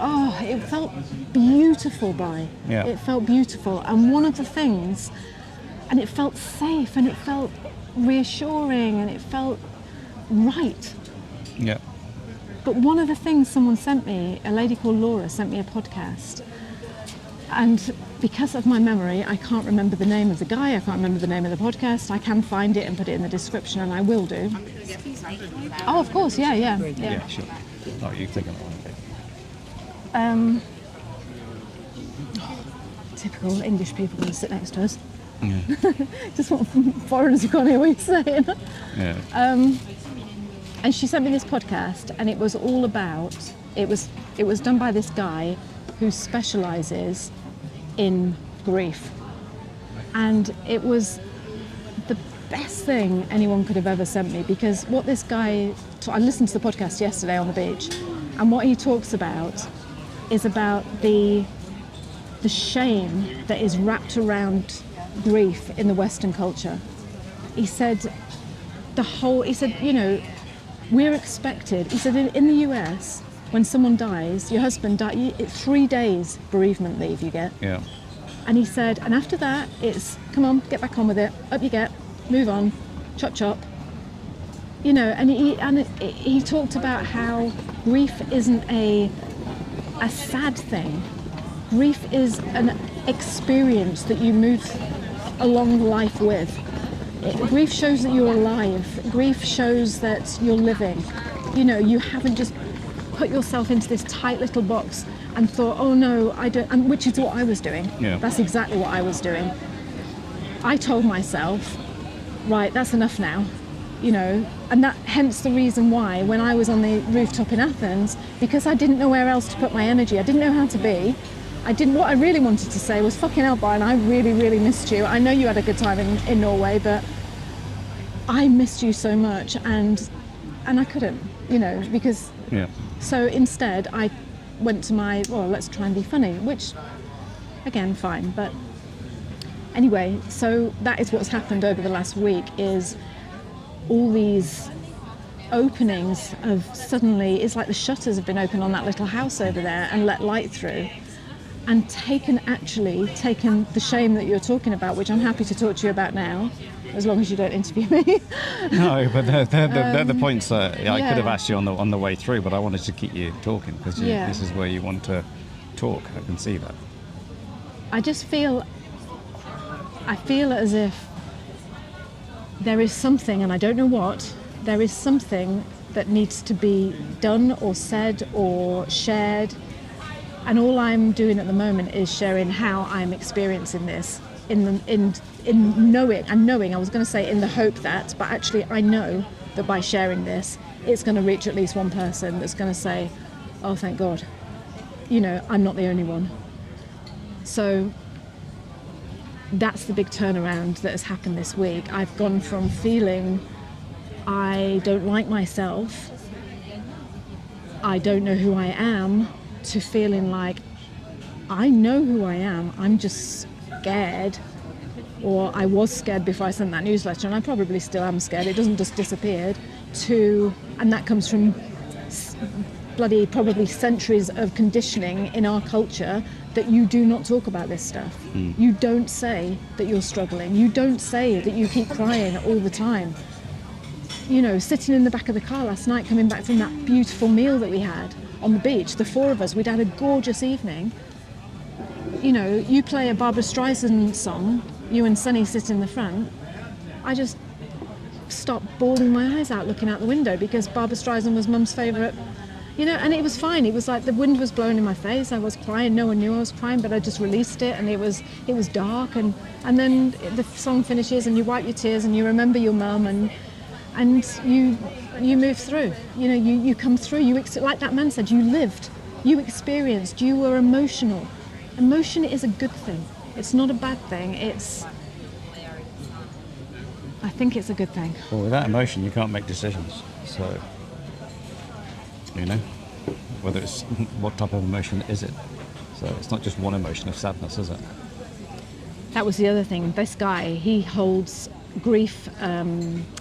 it felt beautiful, Bri. Yeah. It felt beautiful. And one of the things, and it felt safe, and it felt reassuring, and it felt right. Yeah. But one of the things someone sent me, a lady called Laura, sent me a podcast. And because of my memory, I can't remember the name of the guy, I can't remember the name of the podcast. I can find it and put it in the description, and I will do. Oh, of course, yeah. Yeah, sure. Oh, you take it. Typical English people going to sit next to us. Yeah. Just want foreigners who can't hear what you're saying. Yeah. And she sent me this podcast, and it was all about, it was done by this guy who specialises in grief. And it was the best thing anyone could have ever sent me, because what this guy, I listened to the podcast yesterday on the beach, and what he talks about is about the shame that is wrapped around grief in the Western culture. He said, we're expected, he said, in the US, when someone dies, your husband dies, it's 3 days bereavement leave you get. Yeah. And he said, and after that, it's, come on, get back on with it, up you get, move on, chop chop. And he talked about how grief isn't a sad thing. Grief is an experience that you move along life with. Grief shows that you're alive. Grief shows that you're living. You haven't just put yourself into this tight little box and thought, oh no, I don't, and which is what I was doing. Yeah. That's exactly what I was doing. I told myself, right, that's enough now, and that hence the reason why when I was on the rooftop in Athens, because I didn't know where else to put my energy, I didn't know how to be. What I really wanted to say was, fucking hell, Brian, I really, really missed you. I know you had a good time in Norway, but I missed you so much, and I couldn't, because... Yeah. So instead, I went to let's try and be funny, which, again, fine. But anyway, so that is what's happened over the last week, is all these openings of suddenly, it's like the shutters have been opened on that little house over there and let light through. And taken the shame that you're talking about, which I'm happy to talk to you about now, as long as you don't interview me. No, but they're the points that I could have asked you on the way through, but I wanted to keep you talking because this is where you want to talk. I can see that. I feel as if there is something, and I don't know what, there is something that needs to be done or said or shared. And all I'm doing at the moment is sharing how I'm experiencing this in knowing, I was going to say in the hope that, but actually I know that by sharing this, it's going to reach at least one person that's going to say, oh, thank God, I'm not the only one. So that's the big turnaround that has happened this week. I've gone from feeling I don't like myself, I don't know who I am, to feeling like I know who I am, I'm just scared, or I was scared before I sent that newsletter, and I probably still am scared, it doesn't just disappear, and that comes from bloody probably centuries of conditioning in our culture that you do not talk about this stuff. You don't say that you're struggling, you don't say that you keep crying all the time. Sitting in the back of the car last night coming back from that beautiful meal that we had on the beach, the four of us, we'd had a gorgeous evening. You play a Barbra Streisand song, you and Sonny sit in the front, I just stopped bawling my eyes out looking out the window because Barbra Streisand was Mum's favourite, and it was fine. It was like the wind was blowing in my face, I was crying, no one knew I was crying, but I just released it, and it was dark, and then the song finishes and you wipe your tears and you remember your mum, and you move through, you come through, like that man said, you lived, you experienced, you were emotional. Emotion is a good thing, it's not a bad thing, I think it's a good thing. Well, without emotion you can't make decisions, so whether it's what type of emotion is it, So it's not just one emotion of sadness, is it? That was the other thing. This guy, he holds grief. I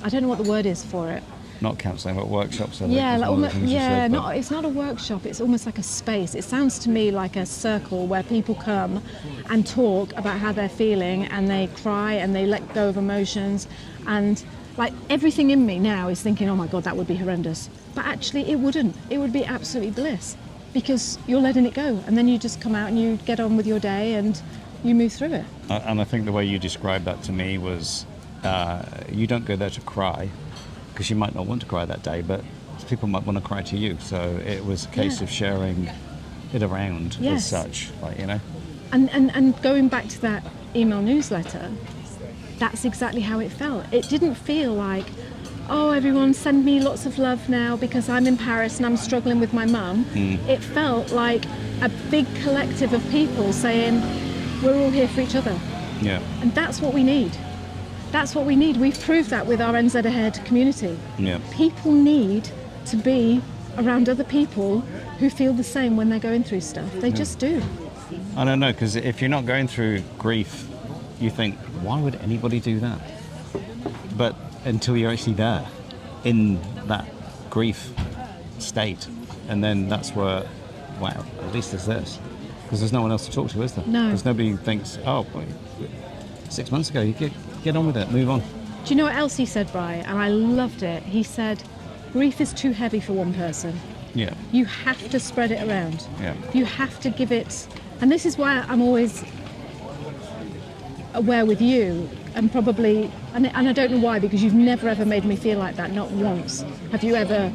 don't know what the word is for it. Not counselling, but workshops. I think, Yeah, is like one of the things you said, but- it's not a workshop. It's almost like a space. It sounds to me like a circle where people come and talk about how they're feeling, and they cry and they let go of emotions, and like everything in me now is thinking, oh my God, that would be horrendous. But actually, it wouldn't. It would be absolutely bliss, because you're letting it go, and then you just come out and you get on with your day and you move through it. And I think the way you described that to me was, you don't go there to cry, because you might not want to cry that day, but people might want to cry to you. So it was a case of sharing it around as Yes. such, like, you know. And going back to that email newsletter, that's exactly how it felt. It didn't feel like, oh, everyone send me lots of love now because I'm in Paris and I'm struggling with my mum. It felt like a big collective of people saying, we're all here for each other. Yeah. And that's what we need. That's what we need. We've proved that with our NZ Ahead community. Yeah. People need to be around other people who feel the same when they're going through stuff. They just do. I don't know, because if you're not going through grief, you think, why would anybody do that? But until you're actually there, in that grief state, and then that's where, wow, at least there's this. Because there's no one else to talk to, is there? No. Because nobody thinks, oh, wait, 6 months ago, you get on with it, move on. Do you know what else he said, Bri? And I loved it. He said, grief is too heavy for one person. Yeah. You have to spread it around. Yeah. You have to give it, and this is why I'm always aware with you, and probably, and I don't know why, because you've never ever made me feel like that, not once. Have you ever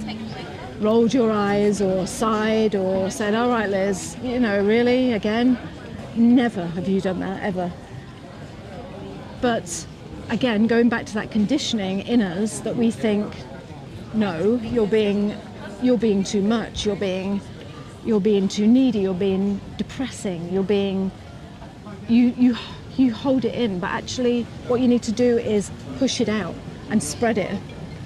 rolled your eyes or sighed or said, all right, Liz, you know, really, again? Never have you done that, ever. But again, going back to that conditioning in us that we think, no, you're being too much, you're being too needy, you're being depressing, you're being, you hold it in, but actually what you need to do is push it out and spread it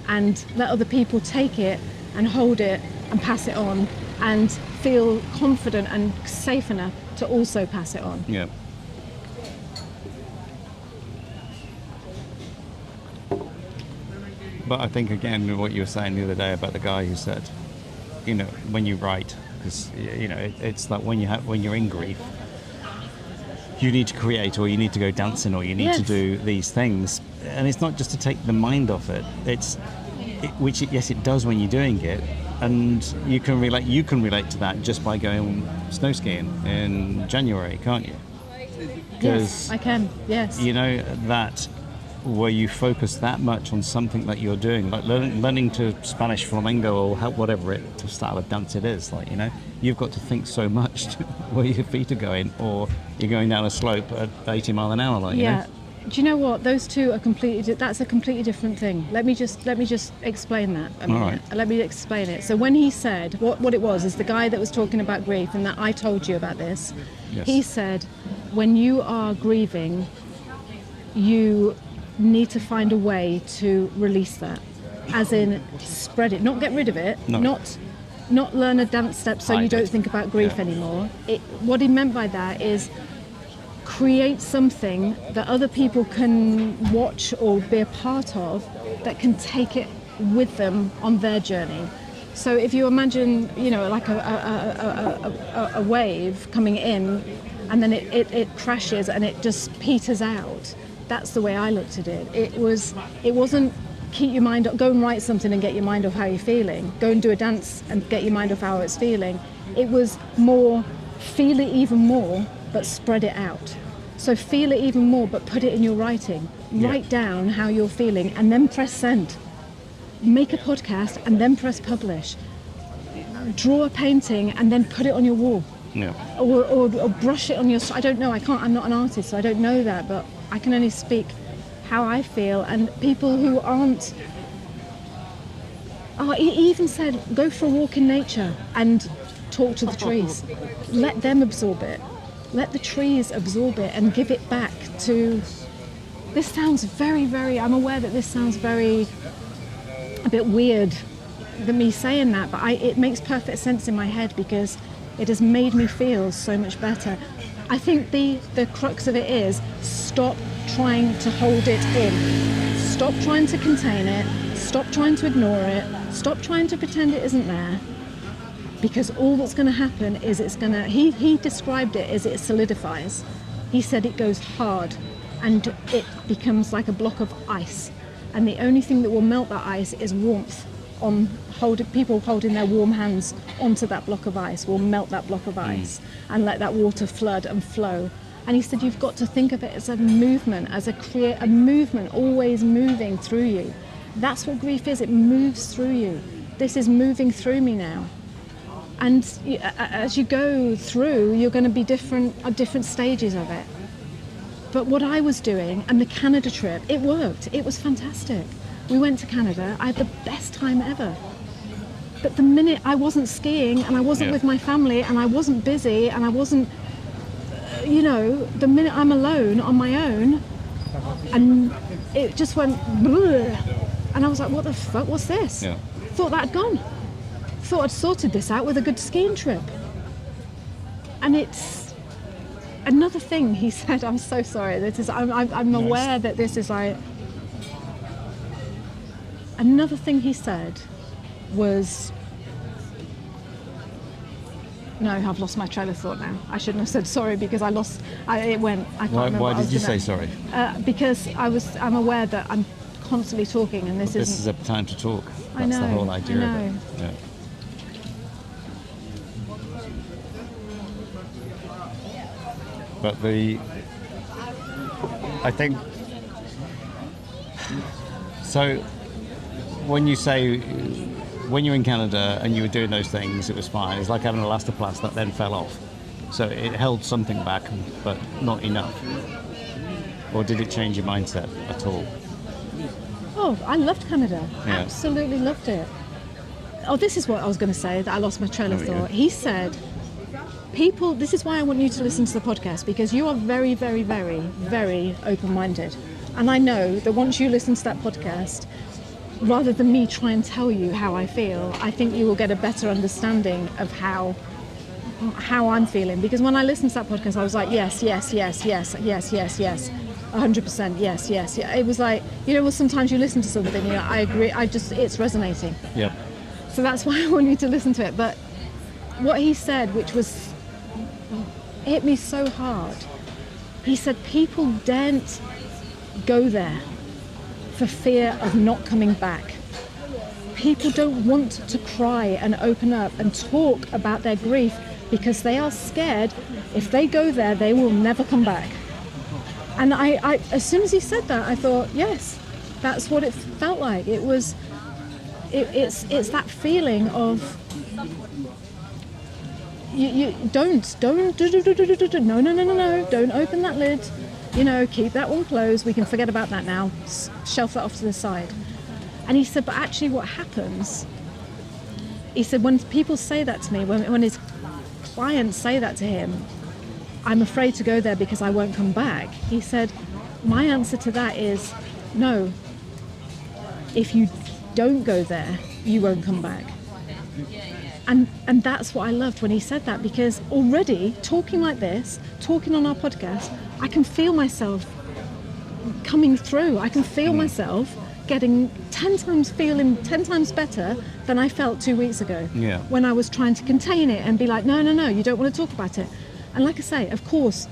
and let other people take it and hold it and pass it on and feel confident and safe enough to also pass it on. Yeah. But I think, again, what you were saying the other day about the guy who said, you know, when you write, because, you know, it's like when you're in grief, you need to create, or you need to go dancing, or you need to do these things. And it's not just to take the mind off it. Which it does when you're doing it. And you can relate to that just by going snow skiing in January, can't you? Yes, I can, yes. You know, that where you focus that much on something that you're doing, like learning to Spanish flamenco or whatever style of dance it is, like, you know, you've got to think so much where your feet are going, or you're going down a slope at 80 mile an hour, like, you know? Do you know what? Those two are that's a completely different thing. Let me just explain that a minute. All right. Let me explain it. So when he said, what it was is the guy that was talking about grief, and that I told you about this, Yes. He said, when you are grieving, you need to find a way to release that. As in, spread it, not get rid of it, No. not learn a dance step so you Hide don't it. think about grief Yeah. anymore. What he meant by that is create something that other people can watch or be a part of that can take it with them on their journey. So if you imagine, you know, like a wave coming in, and then it crashes and it just peters out. That's the way I looked at it. It wasn't keep your mind, go and write something and get your mind off how you're feeling. Go and do a dance and get your mind off how it's feeling. It was more, feel it even more, but spread it out. So feel it even more, but put it in your writing. Yeah. Write down how you're feeling and then press send. Make a podcast and then press publish. Draw a painting and then put it on your wall. Yeah. Or brush it on your, I don't know, I'm not an artist, so I don't know that, but I can only speak how I feel. And people who aren't, he even said, go for a walk in nature and talk to the trees. Let them absorb it. Let the trees absorb it and give it back to, this sounds very, very, I'm aware that this sounds a bit weird than me saying that, but it makes perfect sense in my head, because It has made me feel so much better. I think the crux of it is stop trying to hold it in. Stop trying to contain it. Stop trying to ignore it. Stop trying to pretend it isn't there. Because all that's going to happen is he described it as it solidifies. He said it goes hard and it becomes like a block of ice. And the only thing that will melt that ice is warmth. People holding their warm hands onto that block of ice will melt that block of ice and let that water flood and flow. And he said you've got to think of it as a movement, as a movement always moving through you. That's what grief is. It moves through you. This is moving through me now. And as you go through, you're going to be at different stages of it. But what I was doing, and the Canada trip, it worked. It was fantastic. We went to Canada. I had the best time ever. But the minute I wasn't skiing and I wasn't with my family and I wasn't busy and I wasn't, the minute I'm alone on my own, and it just went, bleh, and I was like, what the fuck, what's this? Yeah. Thought that had gone. Thought I'd sorted this out with a good skiing trip. And it's another thing he said, I'm so sorry, I'm aware that this is like, another thing he said was, no, I've lost my train of thought now. I shouldn't have said sorry because I can't remember. Why did you say sorry? Because I'm aware that I'm constantly talking and this is a time to talk. That's the whole idea of it. Yeah. But I think, so when you're in Canada and you were doing those things, it was fine. It's like having an elastoplast that then fell off. So it held something back, but not enough. Or did it change your mindset at all? Oh, I loved Canada. Yeah. Absolutely loved it. Oh, this is what I was going to say, that I lost my train of thought. He said, this is why I want you to listen to the podcast, because you are very, very, very, very open-minded. And I know that once you listen to that podcast, rather than me try and tell you how I feel, I think you will get a better understanding of how I'm feeling. Because when I listened to that podcast, I was like, yes, yes, yes, yes, yes, yes, yes, 100%, yes, yes. Yeah. It was like, well, sometimes you listen to something, I agree, it's resonating. Yeah. So that's why I want you to listen to it. But what he said, which hit me so hard, he said people daren't go there for fear of not coming back. People don't want to cry and open up and talk about their grief because they are scared if they go there, they will never come back. And I as soon as he said that, I thought, yes, that's what it felt like. It's that feeling of you don't no, don't open that lid. Keep that one closed. We can forget about that now. Shelf that off to the side. And he said, but actually what happens, he said, when people say that to me, when his clients say that to him, I'm afraid to go there because I won't come back. He said, my answer to that is, no, if you don't go there, you won't come back. And that's what I loved when he said that, because already talking like this, talking on our podcast, I can feel myself coming through. I can feel myself feeling 10 times better than I felt 2 weeks ago. Yeah. When I was trying to contain it and be like, no, you don't want to talk about it. And like I say, of course,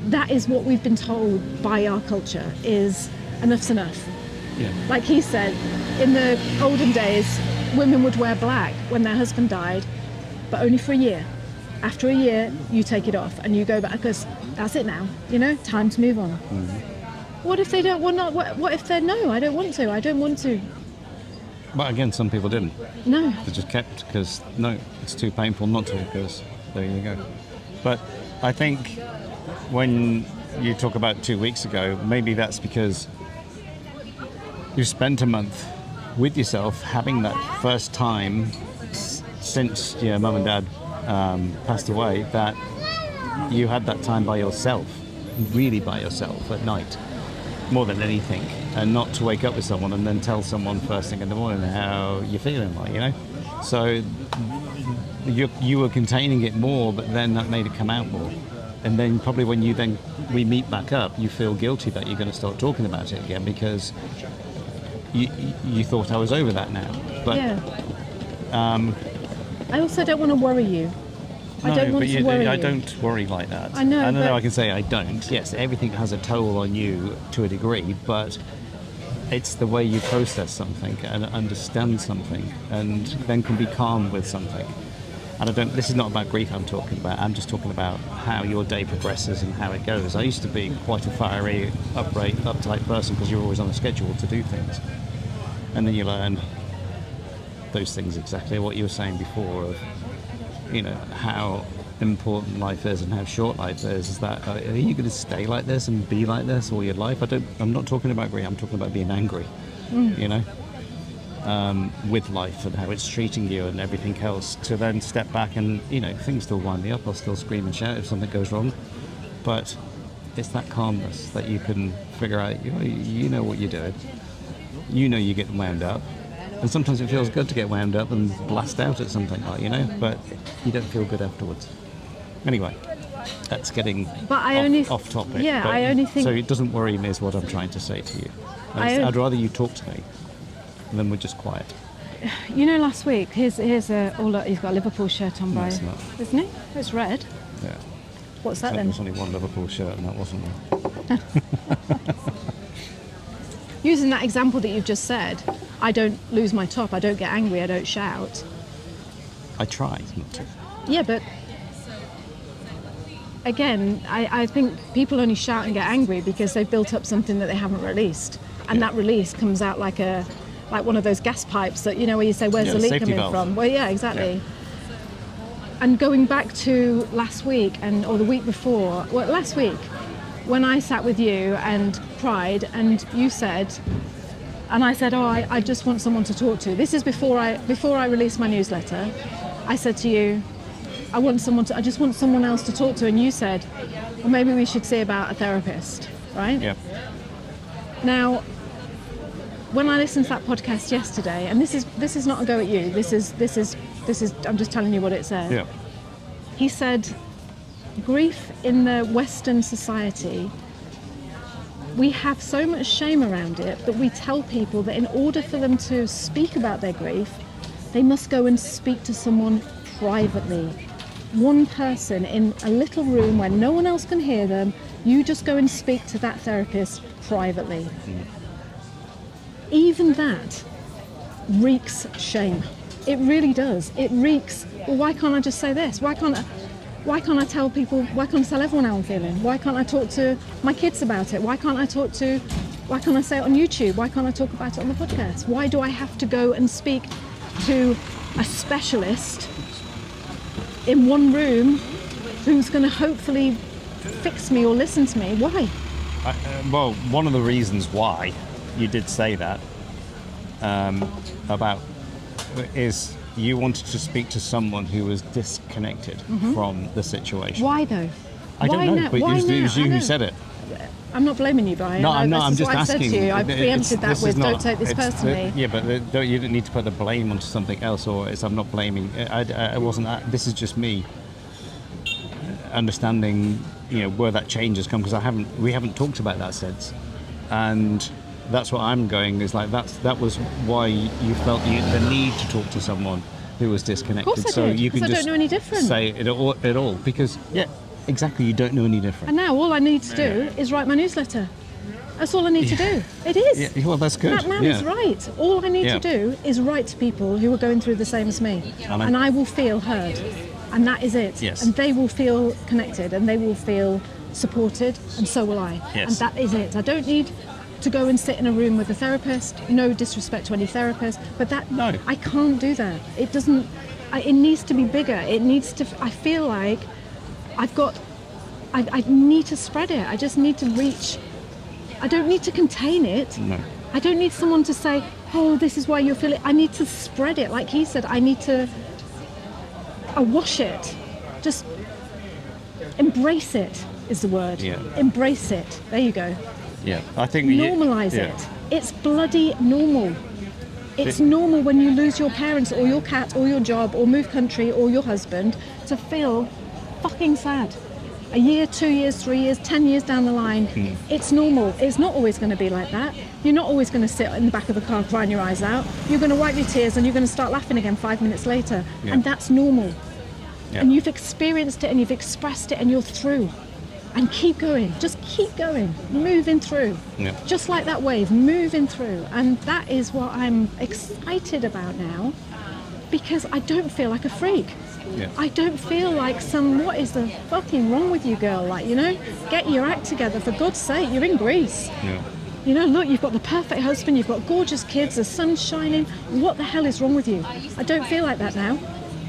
that is what we've been told by our culture is enough's enough. Yeah. Like he said, in the olden days, women would wear black when their husband died, but only for a year. After a year, you take it off and you go back because that's it now, time to move on. Mm-hmm. What if they don't want to? What if they're no, I don't want to. But again, some people didn't. No. They just kept because, no, it's too painful not to, because there you go. But I think when you talk about 2 weeks ago, maybe that's because you spent a month with yourself having that first time since your mum and dad passed away, that you had that time by yourself, really by yourself at night, more than anything, and not to wake up with someone and then tell someone first thing in the morning how you're feeling, So you were containing it more, but then that made it come out more. And then probably when we meet back up, you feel guilty that you're going to start talking about it again because you thought I was over that now. But I also don't want to worry you. I don't want to worry you. I don't worry like that. I know. I don't know. I can say I don't. Yes, everything has a toll on you to a degree, but it's the way you process something and understand something, and then can be calm with something. And this is not about grief I'm talking about. I'm just talking about how your day progresses and how it goes. I used to be quite a fiery, uptight person because you're always on a schedule to do things. And then you learn those things, exactly what you were saying before of, how important life is and how short life is that, are you going to stay like this and be like this all your life? I'm not talking about grief, I'm talking about being angry, with life and how it's treating you and everything else, to then step back and, things still wind me up, I'll still scream and shout if something goes wrong, but it's that calmness that you can figure out, you know what you're doing, you get wound up, and sometimes it feels good to get wound up and blast out at something, but you don't feel good afterwards. Anyway, that's getting off topic. Yeah, I only think... So it doesn't worry me is what I'm trying to say to you. I'd rather you talk to me than we're just quiet. Last week, here's he's got a Liverpool shirt on, Brian. No, it's not. Isn't he? It's red. Yeah. What's that then? There's only one Liverpool shirt and that wasn't one. Using that example that you've just said, I don't lose my top, I don't get angry, I don't shout. I try not to. Yeah, but again, I think people only shout and get angry because they've built up something that they haven't released. And that release comes out like one of those gas pipes that, where you say, where's the leak coming from? Well, yeah, exactly. Yeah. And going back to last week or the week before, last week, when I sat with you and cried and you said, and I said, I just want someone to talk to. This is before I released my newsletter. I said to you, I just want someone else to talk to. And you said, well, maybe we should see about a therapist, right? Yeah. Now, when I listened to that podcast yesterday, and this is not a go at you. This is I'm just telling you what it said. Yeah. He said, grief in the Western society, we have so much shame around it that we tell people that in order for them to speak about their grief, they must go and speak to someone privately. One person in a little room where no one else can hear them, you just go and speak to that therapist privately. Even that reeks shame. It really does. It reeks, well, why can't I just say this? Why can't I tell people, why can't I tell everyone how I'm feeling? Why can't I talk to my kids about it? Why can't I say it on YouTube? Why can't I talk about it on the podcast? Why do I have to go and speak to a specialist in one room who's going to hopefully fix me or listen to me? Why? Well, one of the reasons why you did say that is you wanted to speak to someone who was disconnected from the situation. Why though? I don't know, but it was you who said it. I'm not blaming you, Brian. No, I'm not. I'm just asking. I said to you, I preempted that with, don't take this personally. Yeah, but you didn't need to put the blame onto something else, or I'm not blaming. I wasn't. This is just me understanding, where that change has come, because we haven't talked about that since, and that's what I'm going is like that was why you felt the need to talk to someone who was disconnected. Of course I did, you can just I don't know any different. Say it all because exactly, you don't know any different. And now all I need to do is write my newsletter. That's all I need to do. It is. Yeah, well, that's good. That man is right. All I need to do is write to people who are going through the same as me, and I will feel heard, and that is it. Yes. And they will feel connected, and they will feel supported, and so will I. Yes. And that is it. I don't need to go and sit in a room with a therapist. No disrespect to any therapist, but I can't do that. It doesn't. It needs to be bigger. It needs to. I feel like I need to spread it. I just need to reach. I don't need to contain it. No. I don't need someone to say, oh, this is why you're feeling. I need to spread it. Like he said, I need to wash it. Just embrace it is the word. Yeah. Embrace it. There you go. Yeah, I think normalise it. It's bloody normal. It's normal when you lose your parents or your cat or your job or move country or your husband to feel fucking sad. A year, 2 years, 3 years, 10 years down the line, it's normal. It's not always going to be like that. You're not always going to sit in the back of the car crying your eyes out. You're going to wipe your tears and you're going to start laughing again 5 minutes later. Yeah. And that's normal. Yeah. And you've experienced it and you've expressed it and you're through. And keep going. Just keep going. Moving through. Yeah. Just like that wave, moving through. And that is what I'm excited about now, because I don't feel like a freak. Yeah. I don't feel like what is the fucking wrong with you, girl? Like, get your act together, for God's sake. You're in Greece. Yeah. Look, you've got the perfect husband, you've got gorgeous kids, the sun's shining. What the hell is wrong with you? I don't feel like that now.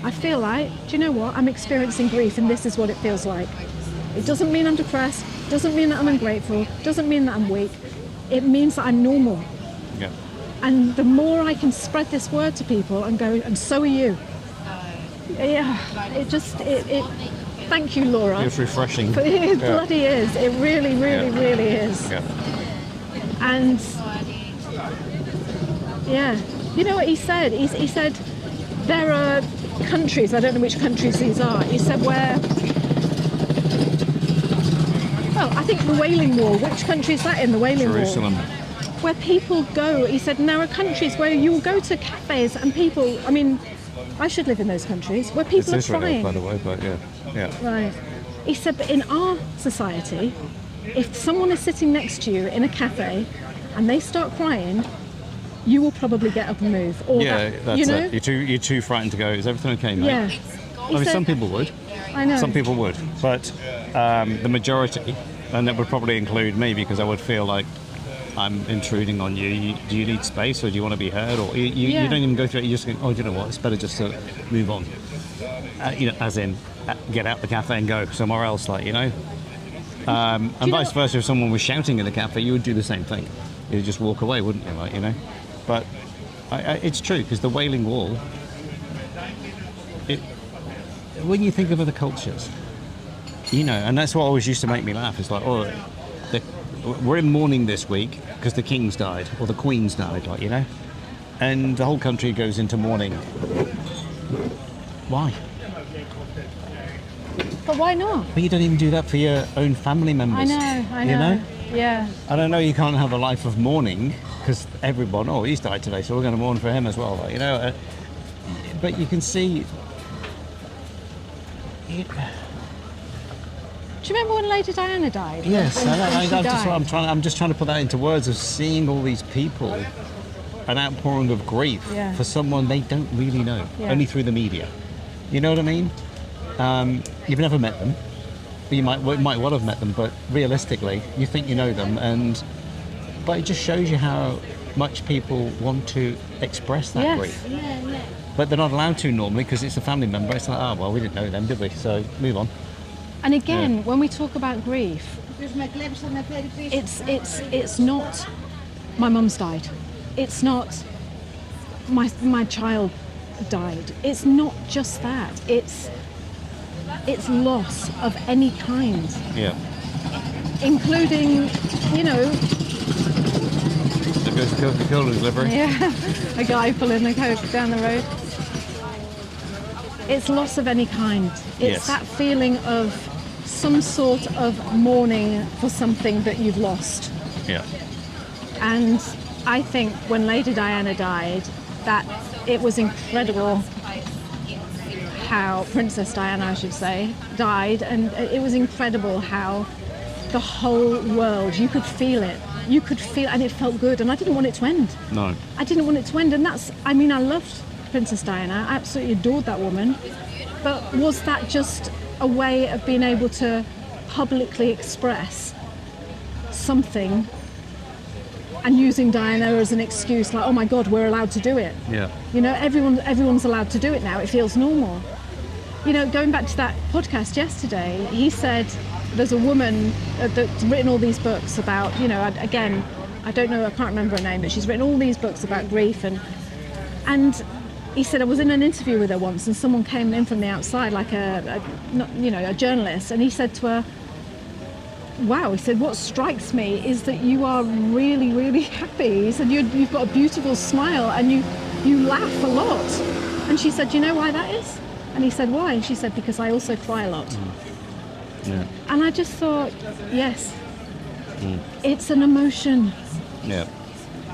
I feel like, do you know what? I'm experiencing grief and this is what it feels like. It doesn't mean I'm depressed, doesn't mean that I'm ungrateful, doesn't mean that I'm weak. It means that I'm normal. Yeah. And the more I can spread this word to people and go, and so are you. Yeah, thank you, Laura. It's refreshing. It bloody is. It really, really, really is. Yeah. And yeah, you know what he said? He said there are countries, I don't know which countries these are. He said where, I think the Wailing Wall. Which country is that in, the Wailing Jerusalem. Wall? Where people go, he said, and there are countries where you will go to cafes and people, I should live in those countries where people It's are Israel, crying. by the way, but yeah. Right. He said, but in our society, if someone is sitting next to you in a cafe and they start crying, you will probably get up and move. Or That's it. You're too frightened to go, is everything okay, mate? Yeah. I mean, some people would. I know. Some people would. But the majority, and that would probably include me, because I would feel like I'm intruding on you. Do you need space, or do you want to be heard? Or you don't even go through it. You just think, oh, do you know what? It's better just to move on. As in, get out the cafe and go somewhere else, and vice versa. If someone was shouting in the cafe, you would do the same thing. You'd just walk away, wouldn't you? But it's true, because the Wailing Wall. When you think of other cultures, and that's what always used to make me laugh. It's like, we're in mourning this week because the king's died or the queen's died, and the whole country goes into mourning. Why? But why not? But you don't even do that for your own family members. I know. Yeah. I don't know, you can't have a life of mourning because everyone, he's died today, so we're going to mourn for him as well. But you can see. Do you remember when Lady Diana died? Yes, I'm just trying to put that into words of seeing all these people, an outpouring of grief for someone they don't really know, only through the media. You know what I mean? You've never met them, but you might well have met them, but realistically, you think you know them, but it just shows you how much people want to express that grief. Yeah. But they're not allowed to normally because it's a family member. It's like, we didn't know them, did we? So move on. And again, when we talk about grief, it's not my mum's died. It's not my child died. It's not just that. It's loss of any kind. Yeah. Including, There goes Coca-Cola's livery. Yeah, a guy pulling a Coke down the road. It's loss of any kind. It's that feeling of some sort of mourning for something that you've lost. Yeah. And I think when Lady Diana died, that it was incredible how Princess Diana, I should say, died, and it was incredible how the whole world, you could feel it. And it felt good, and I didn't want it to end. No. I didn't want it to end, and I loved Princess Diana. I absolutely adored that woman. But was that just a way of being able to publicly express something and using Diana as an excuse, like, oh my God, we're allowed to do it? Yeah. Everyone's allowed to do it now. It feels normal. Going back to that podcast yesterday, he said there's a woman that's written all these books about, again, I don't know, I can't remember her name, but she's written all these books about grief, and he said, I was in an interview with her once, and someone came in from the outside, like a journalist, and he said to her, wow, he said, what strikes me is that you are really, really happy. He said, you've got a beautiful smile and you laugh a lot. And she said, do you know why that is? And he said, why? And she said, because I also cry a lot. Yeah. And I just thought, yes, it's an emotion. Yeah.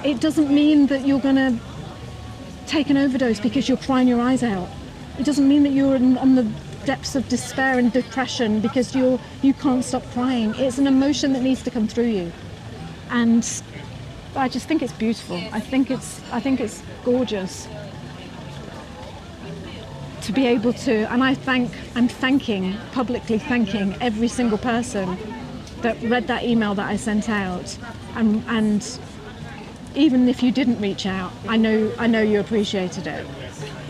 It doesn't mean that you're going to take an overdose because you're crying your eyes out. It doesn't mean that you're on the depths of despair and depression because you can't stop crying. It's an emotion that needs to come through you. And I just think it's beautiful. I think it's gorgeous to be able to, and I'm publicly thanking every single person that read that email that I sent out, and even if you didn't reach out, I know you appreciated it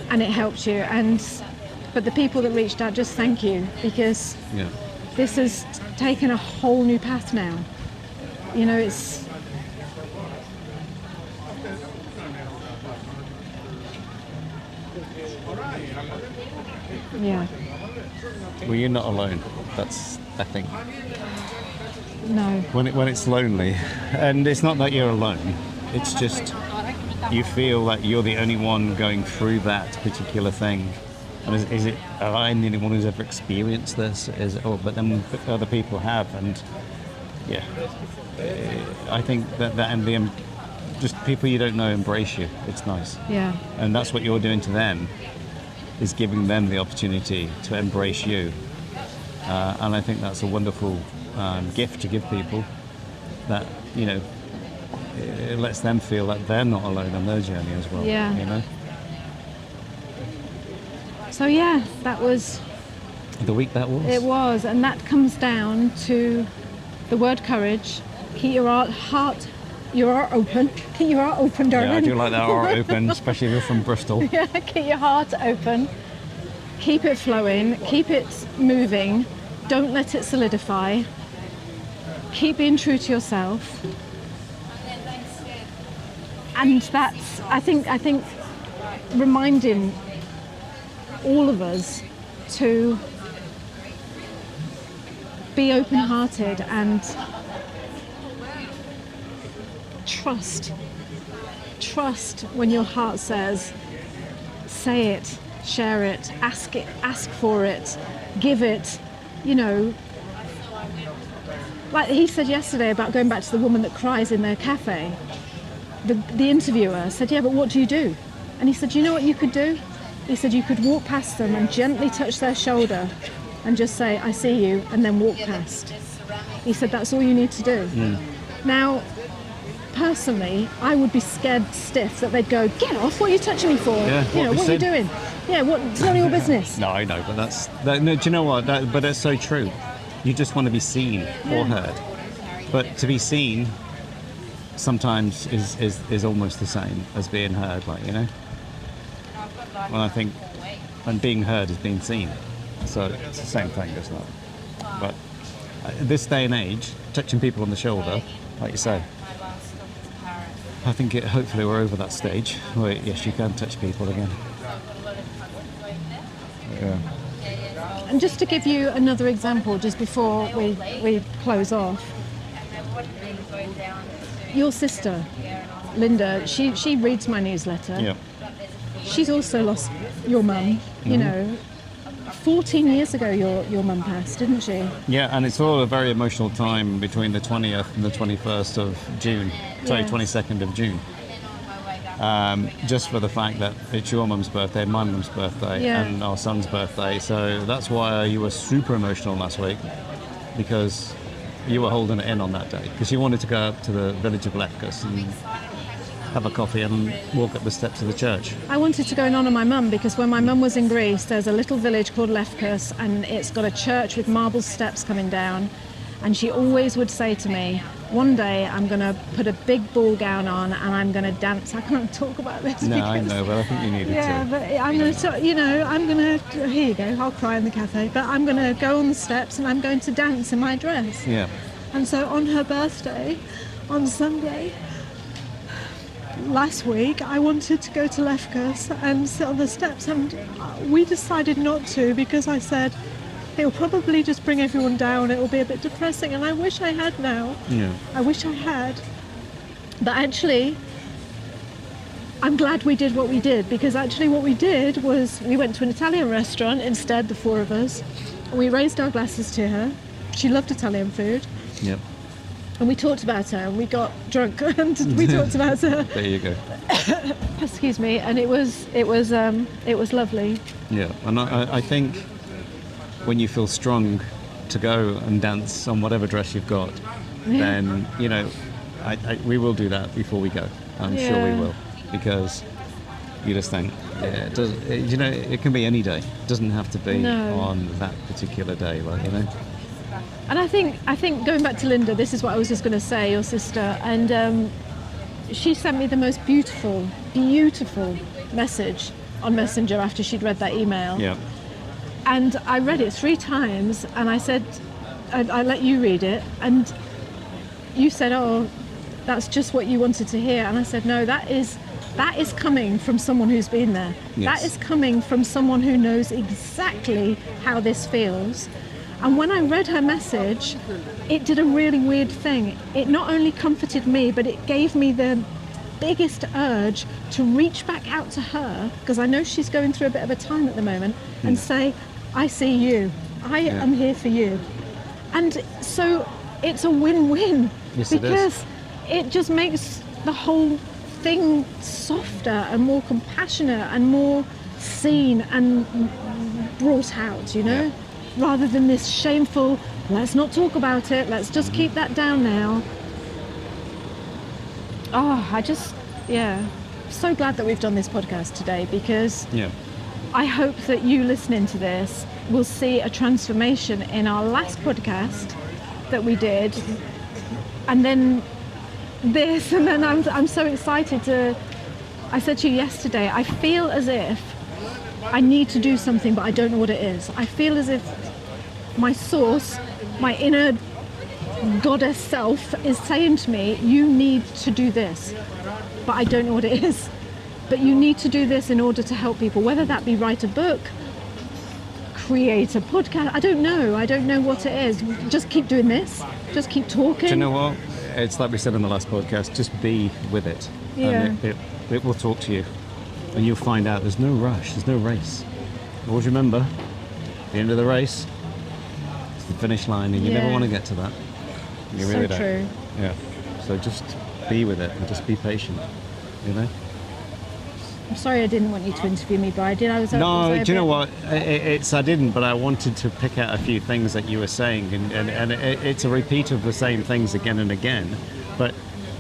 and it helped you. But the people that reached out, just thank you, because this has taken a whole new path now. You know, it's yeah. Well, you're not alone. That's, I think, No. when it's lonely, and it's not that you're alone. It's just you feel like you're the only one going through that particular thing. And am I the only one who's ever experienced this? But then other people have, and yeah, I think that and just people you don't know embrace you. It's nice. Yeah. And that's what you're doing to them, is giving them the opportunity to embrace you. And I think that's a wonderful gift to give people, that, you know, it lets them feel that they're not alone on their journey as well. Yeah. You know? So yeah, that was The week that was. It was, and that comes down to the word courage. Keep your heart open. Keep your heart open, darling. Yeah, I do like that heart open, especially if you're from Bristol. Yeah, keep your heart open. Keep it flowing. Keep it moving. Don't let it solidify. Keep being true to yourself. And that's, I think, reminding all of us to be open-hearted and trust when your heart says, say it, share it, ask for it, give it, you know. Like he said yesterday about going back to the woman that cries in their cafe. The interviewer said, yeah, but what do you do? And he said, you know what you could do? He said, you could walk past them and gently touch their shoulder and just say, I see you, and then walk past. He said, that's all you need to do. Mm. Now, personally, I would be scared stiff that they'd go, get off, what are you touching me for? Yeah, what are you doing? Yeah, it's none of your business. No, I know, but no, do you know what? But that's so true. You just want to be seen or heard. But to be seen sometimes is almost the same as being heard, like, you know? Well, I think when being heard is being seen. So it's the same thing, isn't it? But this day and age, touching people on the shoulder, like you say, I think hopefully we're over that stage where, yes, you can touch people again. Yeah. And just to give you another example, just before we close off, your sister, Linda, she reads my newsletter. Yeah. She's also lost your mum, you know. 14 years ago your mum passed, didn't she? Yeah, and it's all a very emotional time between the 20th and the 21st of June, sorry, 22nd of June. Just for the fact that it's your mum's birthday, my mum's birthday, and our son's birthday. So that's why you were super emotional last week, because you were holding it in on that day. Because you wanted to go up to the village of Lefkas and have a coffee and walk up the steps of the church. I wanted to go and honour my mum, because when my mum was in Greece, there's a little village called Lefkas, and it's got a church with marble steps coming down. And she always would say to me, one day I'm going to put a big ball gown on and I'm going to dance. I can't talk about this. No, I know, but I think you needed to. Yeah, but I'm going to, here you go, I'll cry in the cafe, but I'm going to go on the steps and I'm going to dance in my dress. Yeah. And so on her birthday, on Sunday, last week, I wanted to go to Lefkas and sit on the steps, and we decided not to, because I said, it'll probably just bring everyone down. It'll be a bit depressing, and I wish I had now. Yeah. I wish I had. But actually, I'm glad we did what we did, because actually what we did was we went to an Italian restaurant instead, the four of us. And we raised our glasses to her. She loved Italian food. Yep. And we talked about her, and we got drunk, and we talked about her. There you go. Excuse me. And it was lovely. Yeah, and I think when you feel strong to go and dance on whatever dress you've got, then, you know, we will do that before we go. I'm sure we will, because you just think, you know, it can be any day. It doesn't have to be on that particular day, like, you know. And I think going back to Linda, this is what I was just going to say, your sister, and she sent me the most beautiful message on Messenger after she'd read that email. Yeah. And I read it 3 times, and I said, I let you read it, and you said, oh, that's just what you wanted to hear. And I said, no, that is coming from someone who's been there. Yes. That is coming from someone who knows exactly how this feels. And when I read her message, it did a really weird thing. It not only comforted me, but it gave me the biggest urge to reach back out to her, because I know she's going through a bit of a time at the moment, and say, I see you. I am here for you. And so it's a win-win, because it just makes the whole thing softer and more compassionate and more seen and brought out, you know? Rather than this shameful, let's not talk about it, let's just keep that down now. Oh, so glad that we've done this podcast today, because I hope that you listening to this will see a transformation in our last podcast that we did, and then this, and then I'm so excited to, I said to you yesterday, I feel as if I need to do something, but I don't know what it is. I feel as if my source, my inner goddess self is saying to me, you need to do this, but I don't know what it is. But you need to do this in order to help people, whether that be write a book, create a podcast. I don't know what it is. Just keep doing this. Just keep talking. Do you know what? It's like we said in the last podcast, just be with it. Yeah. And it will talk to you. And you'll find out there's no rush, there's no race. Always remember, at the end of the race, it's the finish line, and you never want to get to that. You So really true. don't. Yeah. So just be with it and just be patient, you know? I'm sorry I didn't want you to interview me, but I did. No, do you know what? I didn't, but I wanted to pick out a few things that you were saying, and it's a repeat of the same things again and again, but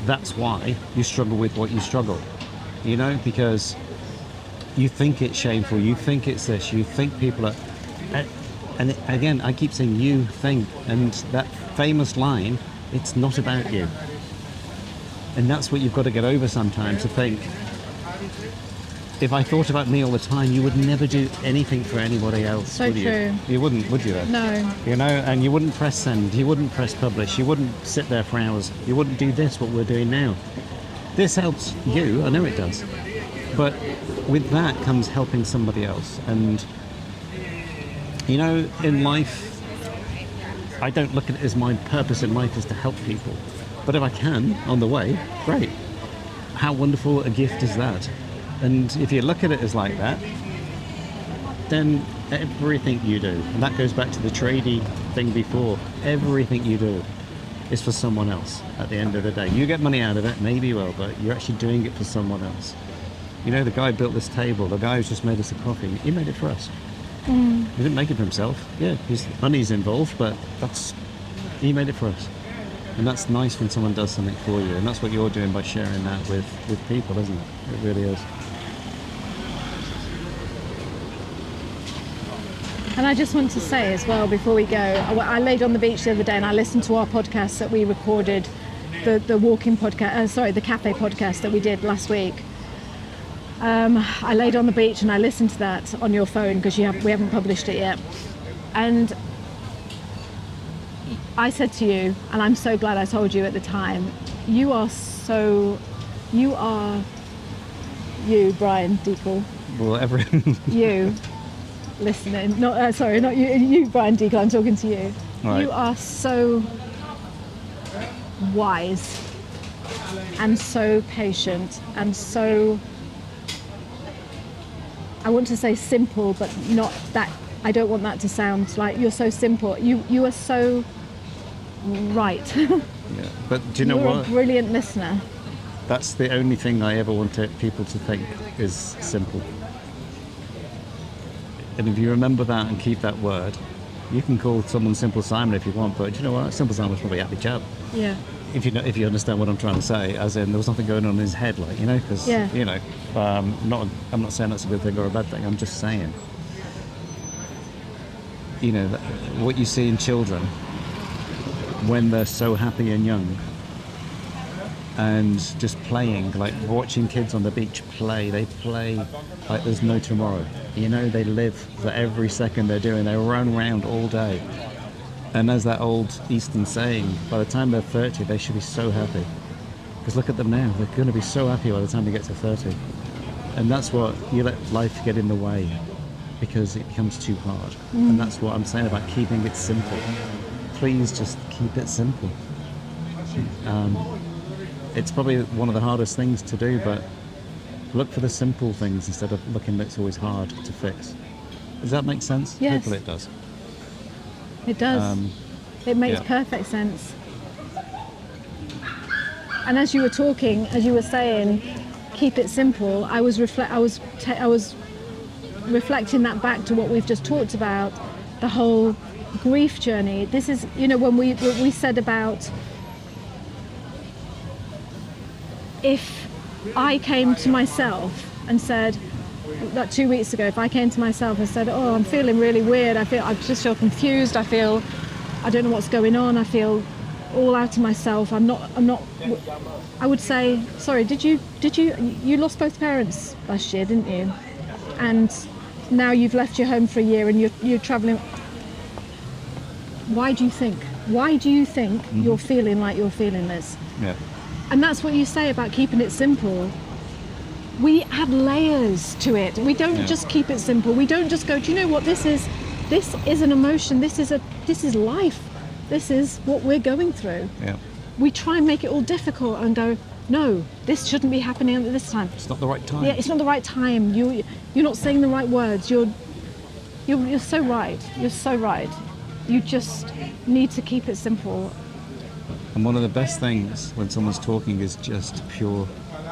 that's why you struggle with what you struggle, you know, because you think it's shameful, you think it's this, you think people are, and again, I keep saying you think, and that famous line, it's not about you. And that's what you've got to get over sometimes, to think, if I thought about me all the time, you would never do anything for anybody else, So would true. you? You wouldn't, would you then? No. You know, and you wouldn't press send, you wouldn't press publish, you wouldn't sit there for hours, you wouldn't do this, what we're doing now. This helps you, I know it does. But with that comes helping somebody else. And, you know, in life, I don't look at it as my purpose in life is to help people. But if I can, on the way, great. How wonderful a gift is that? And if you look at it as like that, then everything you do, and that goes back to the tradie thing before, everything you do is for someone else at the end of the day. You get money out of it, maybe you will, but you're actually doing it for someone else. You know, the guy who built this table, the guy who's just made us a coffee, he made it for us. He didn't make it for himself. Yeah, his money's involved, but he made it for us. And that's nice when someone does something for you, and that's what you're doing by sharing that with people, isn't it? It really is. And I just want to say as well, before we go, I laid on the beach the other day and I listened to our podcast that we recorded, the walking podcast, the cafe podcast that we did last week. I laid on the beach and I listened to that on your phone, because we haven't published it yet. And I said to you, and I'm so glad I told you at the time, you are you, Brian Deacle. Well, You listening. Not sorry, not you. You, Brian Deagle. I'm talking to you. Right. You are so wise and so patient and so, I want to say simple, but not that. I don't want that to sound like you're so simple. You are so right. Yeah. But do you know You're what? a brilliant listener. That's the only thing I ever wanted people to think is simple. And if you remember that and keep that word, you can call someone Simple Simon if you want, but do you know what? Simple Simon's probably a happy chap. Yeah. If you understand what I'm trying to say, as in there was nothing going on in his head, like, because, Yeah. I'm not saying that's a good thing or a bad thing, I'm just saying, what you see in children when they're so happy and young and just playing, like watching kids on the beach they play like there's no tomorrow. They live for every second they're doing, they run around all day. And as that old Eastern saying, by the time they're 30, they should be so happy. Because look at them now, they're going to be so happy by the time they get to 30. And that's what, you let life get in the way because it becomes too hard. And that's what I'm saying about keeping it simple. Please just keep it simple. It's probably one of the hardest things to do, but look for the simple things instead of looking that it's always hard to fix. Does that make sense? Yes. Hopefully it does. It does. It makes perfect sense. And as you were talking, as you were saying, keep it simple, I was reflecting that back to what we've just talked about, the whole grief journey. This is, when we said about if I came to myself and said, like 2 weeks ago, if I came to myself and said, oh, I'm feeling really weird, I just feel confused, I don't know what's going on, I feel all out of myself, I'm not, I would say, sorry, you lost both parents last year, didn't you? And now you've left your home for a year and you're traveling. Why do you think you're feeling like you're feeling this? Yeah. And that's what you say about keeping it simple. We add layers to it. We don't just keep it simple. We don't just go, do you know what this is? This is an emotion. This is life. This is what we're going through. Yeah. We try and make it all difficult and go, no, this shouldn't be happening at this time. It's not the right time. Yeah, it's not the right time. You're not saying the right words. You're so right. You're so right. You just need to keep it simple. And one of the best things when someone's talking is just pure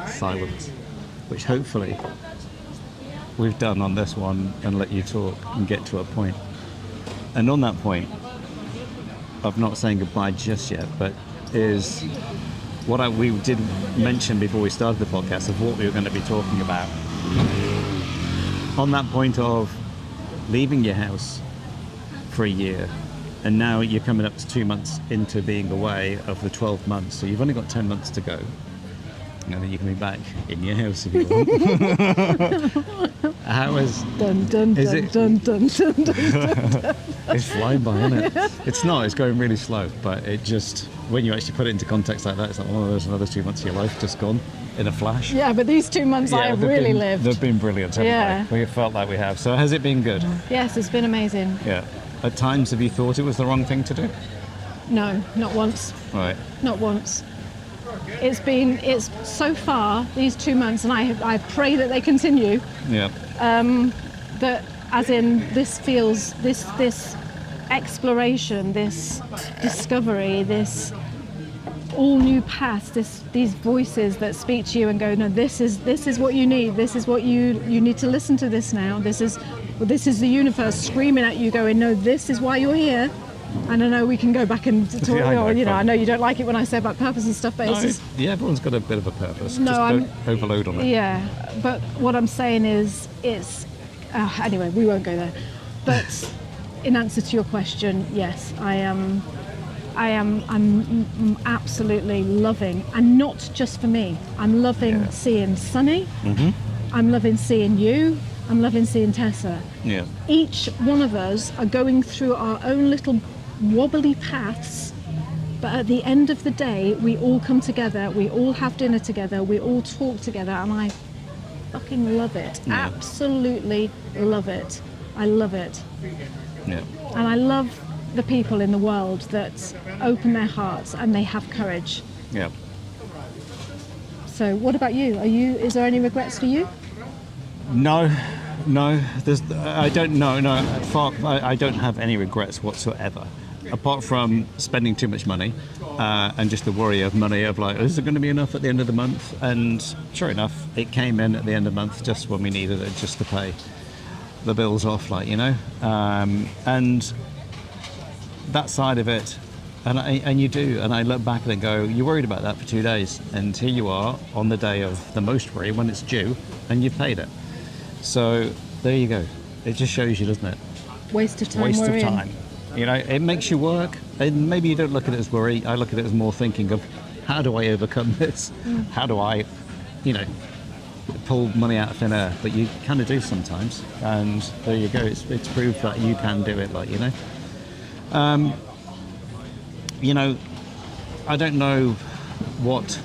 silence, which hopefully we've done on this one and let you talk and get to a point. And on that point of not saying goodbye just yet, but is what we did mention before we started the podcast of what we were going to be talking about. On that point of leaving your house for a year, and now you're coming up to 2 months into being away of the 12 months, so you've only got 10 months to go. And then you can be back in your house if you want. How is... Dun, dun, is dun, it, dun, dun, dun, dun, dun. It's flying by, isn't it? It's not, it's going really slow, but it just, when you actually put it into context like that, it's like, oh, there's another 2 months of your life just gone in a flash. Yeah, but these 2 months I have really lived. They've been brilliant, haven't they? We felt like we have. So has it been good? Yes, it's been amazing. Yeah. At times, have you thought it was the wrong thing to do? No, not once. Right. Not once. It's so far, these 2 months, and I pray that they continue. Yeah. That, as in, this feels, this exploration, this discovery, this all new paths, these voices that speak to you and go, no, this is what you need. This is what you need to listen to this now. This is the universe screaming at you, going, no, this is why you're here. And I know we can go back and talk. I know you don't like it when I say about purpose and stuff, but it's just, everyone's got a bit of a purpose. No, don't overload on it. Yeah, but what I'm saying is, anyway, we won't go there. But in answer to your question, yes, I'm absolutely loving, and not just for me. I'm loving seeing Sunny. Mm-hmm. I'm loving seeing you. I'm loving seeing Tessa. Yeah. Each one of us are going through our own little wobbly paths, but at the end of the day, we all come together, we all have dinner together, we all talk together, and I fucking love it. Yeah. Absolutely love it. I love it. Yeah. And I love the people in the world that open their hearts and they have courage. Yeah. So what about you? Is there any regrets for you? No. I don't know. No, I don't have any regrets whatsoever, apart from spending too much money and just the worry of money of like, is it going to be enough at the end of the month? And sure enough, it came in at the end of the month just when we needed it, just to pay the bills off, like, you know. And that side of it, and you do, and I look back and go, you're worried about that for 2 days, and here you are on the day of the most worry when it's due, and you've paid it. So there you go. It just shows you, doesn't it? Waste of time. Waste of worrying. time. You know, it makes you work, and maybe you don't look at it as worry. I look at it as more thinking of, how do I overcome this? How do I, you know, pull money out of thin air? But you kind of do sometimes, and there you go. It's proof that you can do it, like, you know. You know, I don't know what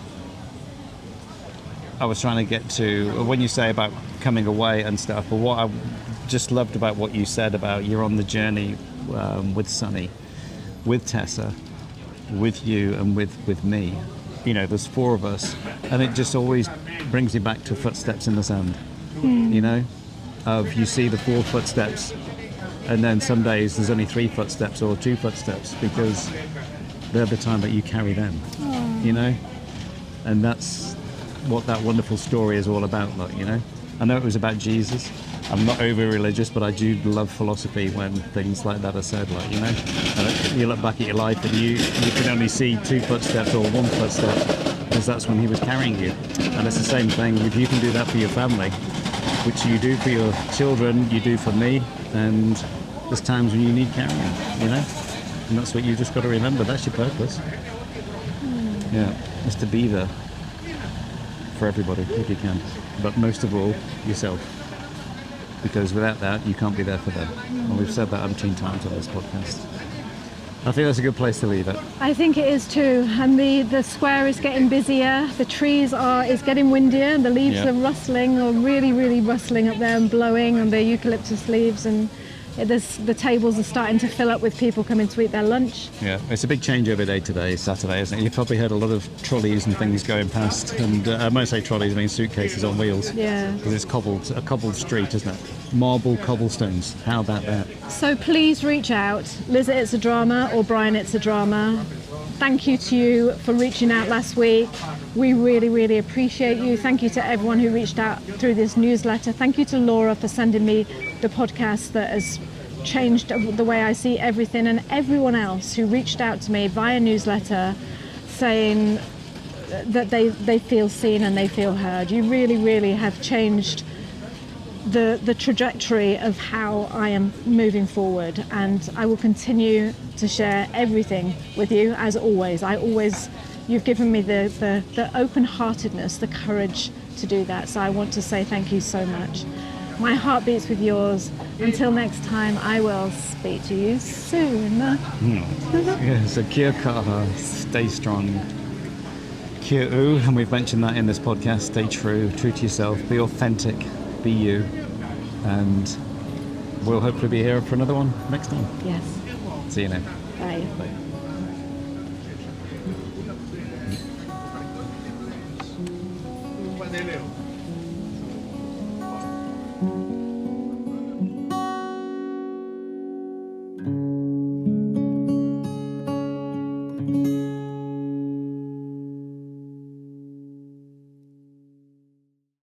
I was trying to get to when you say about coming away and stuff, but what I just loved about what you said about you're on the journey with Sunny, with Tessa, with you, and with me. You know, there's 4 of us, and it just always brings you back to footsteps in the sand. You know, of you see the 4 footsteps, and then some days there's only 3 footsteps or 2 footsteps because they're the time that you carry them. You know, and that's what that wonderful story is all about, like, you know. I know it was about Jesus. I'm not over religious, but I do love philosophy when things like that are said, like, you know. And you look back at your life and you can only see 2 footsteps or 1 footstep, because that's when he was carrying you. And it's the same thing, if you can do that for your family, which you do for your children, you do for me, and there's times when you need carrying, you know. And that's what you just got to remember, that's your purpose. Yeah, is to be there for everybody if you can, but most of all yourself, because without that you can't be there for them. And we've said that umpteen times on this podcast. I think that's a good place to leave it. I think it is too, and the square is getting busier, the trees it's getting windier, the leaves are rustling, or really rustling up there and blowing on the eucalyptus leaves, and the tables are starting to fill up with people coming to eat their lunch. Yeah, it's a big changeover day today, Saturday, isn't it? You've probably heard a lot of trolleys and things going past, and when I say trolleys, I mean suitcases on wheels. Yeah. Because it's a cobbled street, isn't it? Marble cobblestones. How about that? So please reach out, Liz at It's a Drama or Brian It's a Drama. Thank you to you for reaching out last week. We really appreciate you. Thank you to everyone who reached out through this newsletter. Thank you to Laura for sending me the podcast that has changed the way I see everything, and everyone else who reached out to me via newsletter saying that they feel seen and they feel heard. You really have changed the trajectory of how I am moving forward, and I will continue to share everything with you as always. You've given me the open-heartedness, the courage to do that, so I want to say thank you so much. My heart beats with yours. Until next time, I will speak to you soon. Yeah, so kia kaha, stay strong. Kia u, and we've mentioned that in this podcast, stay true to yourself, be authentic, be you, and we'll hopefully be here for another one next time. Yes. See you now. Bye. Bye. Thank you.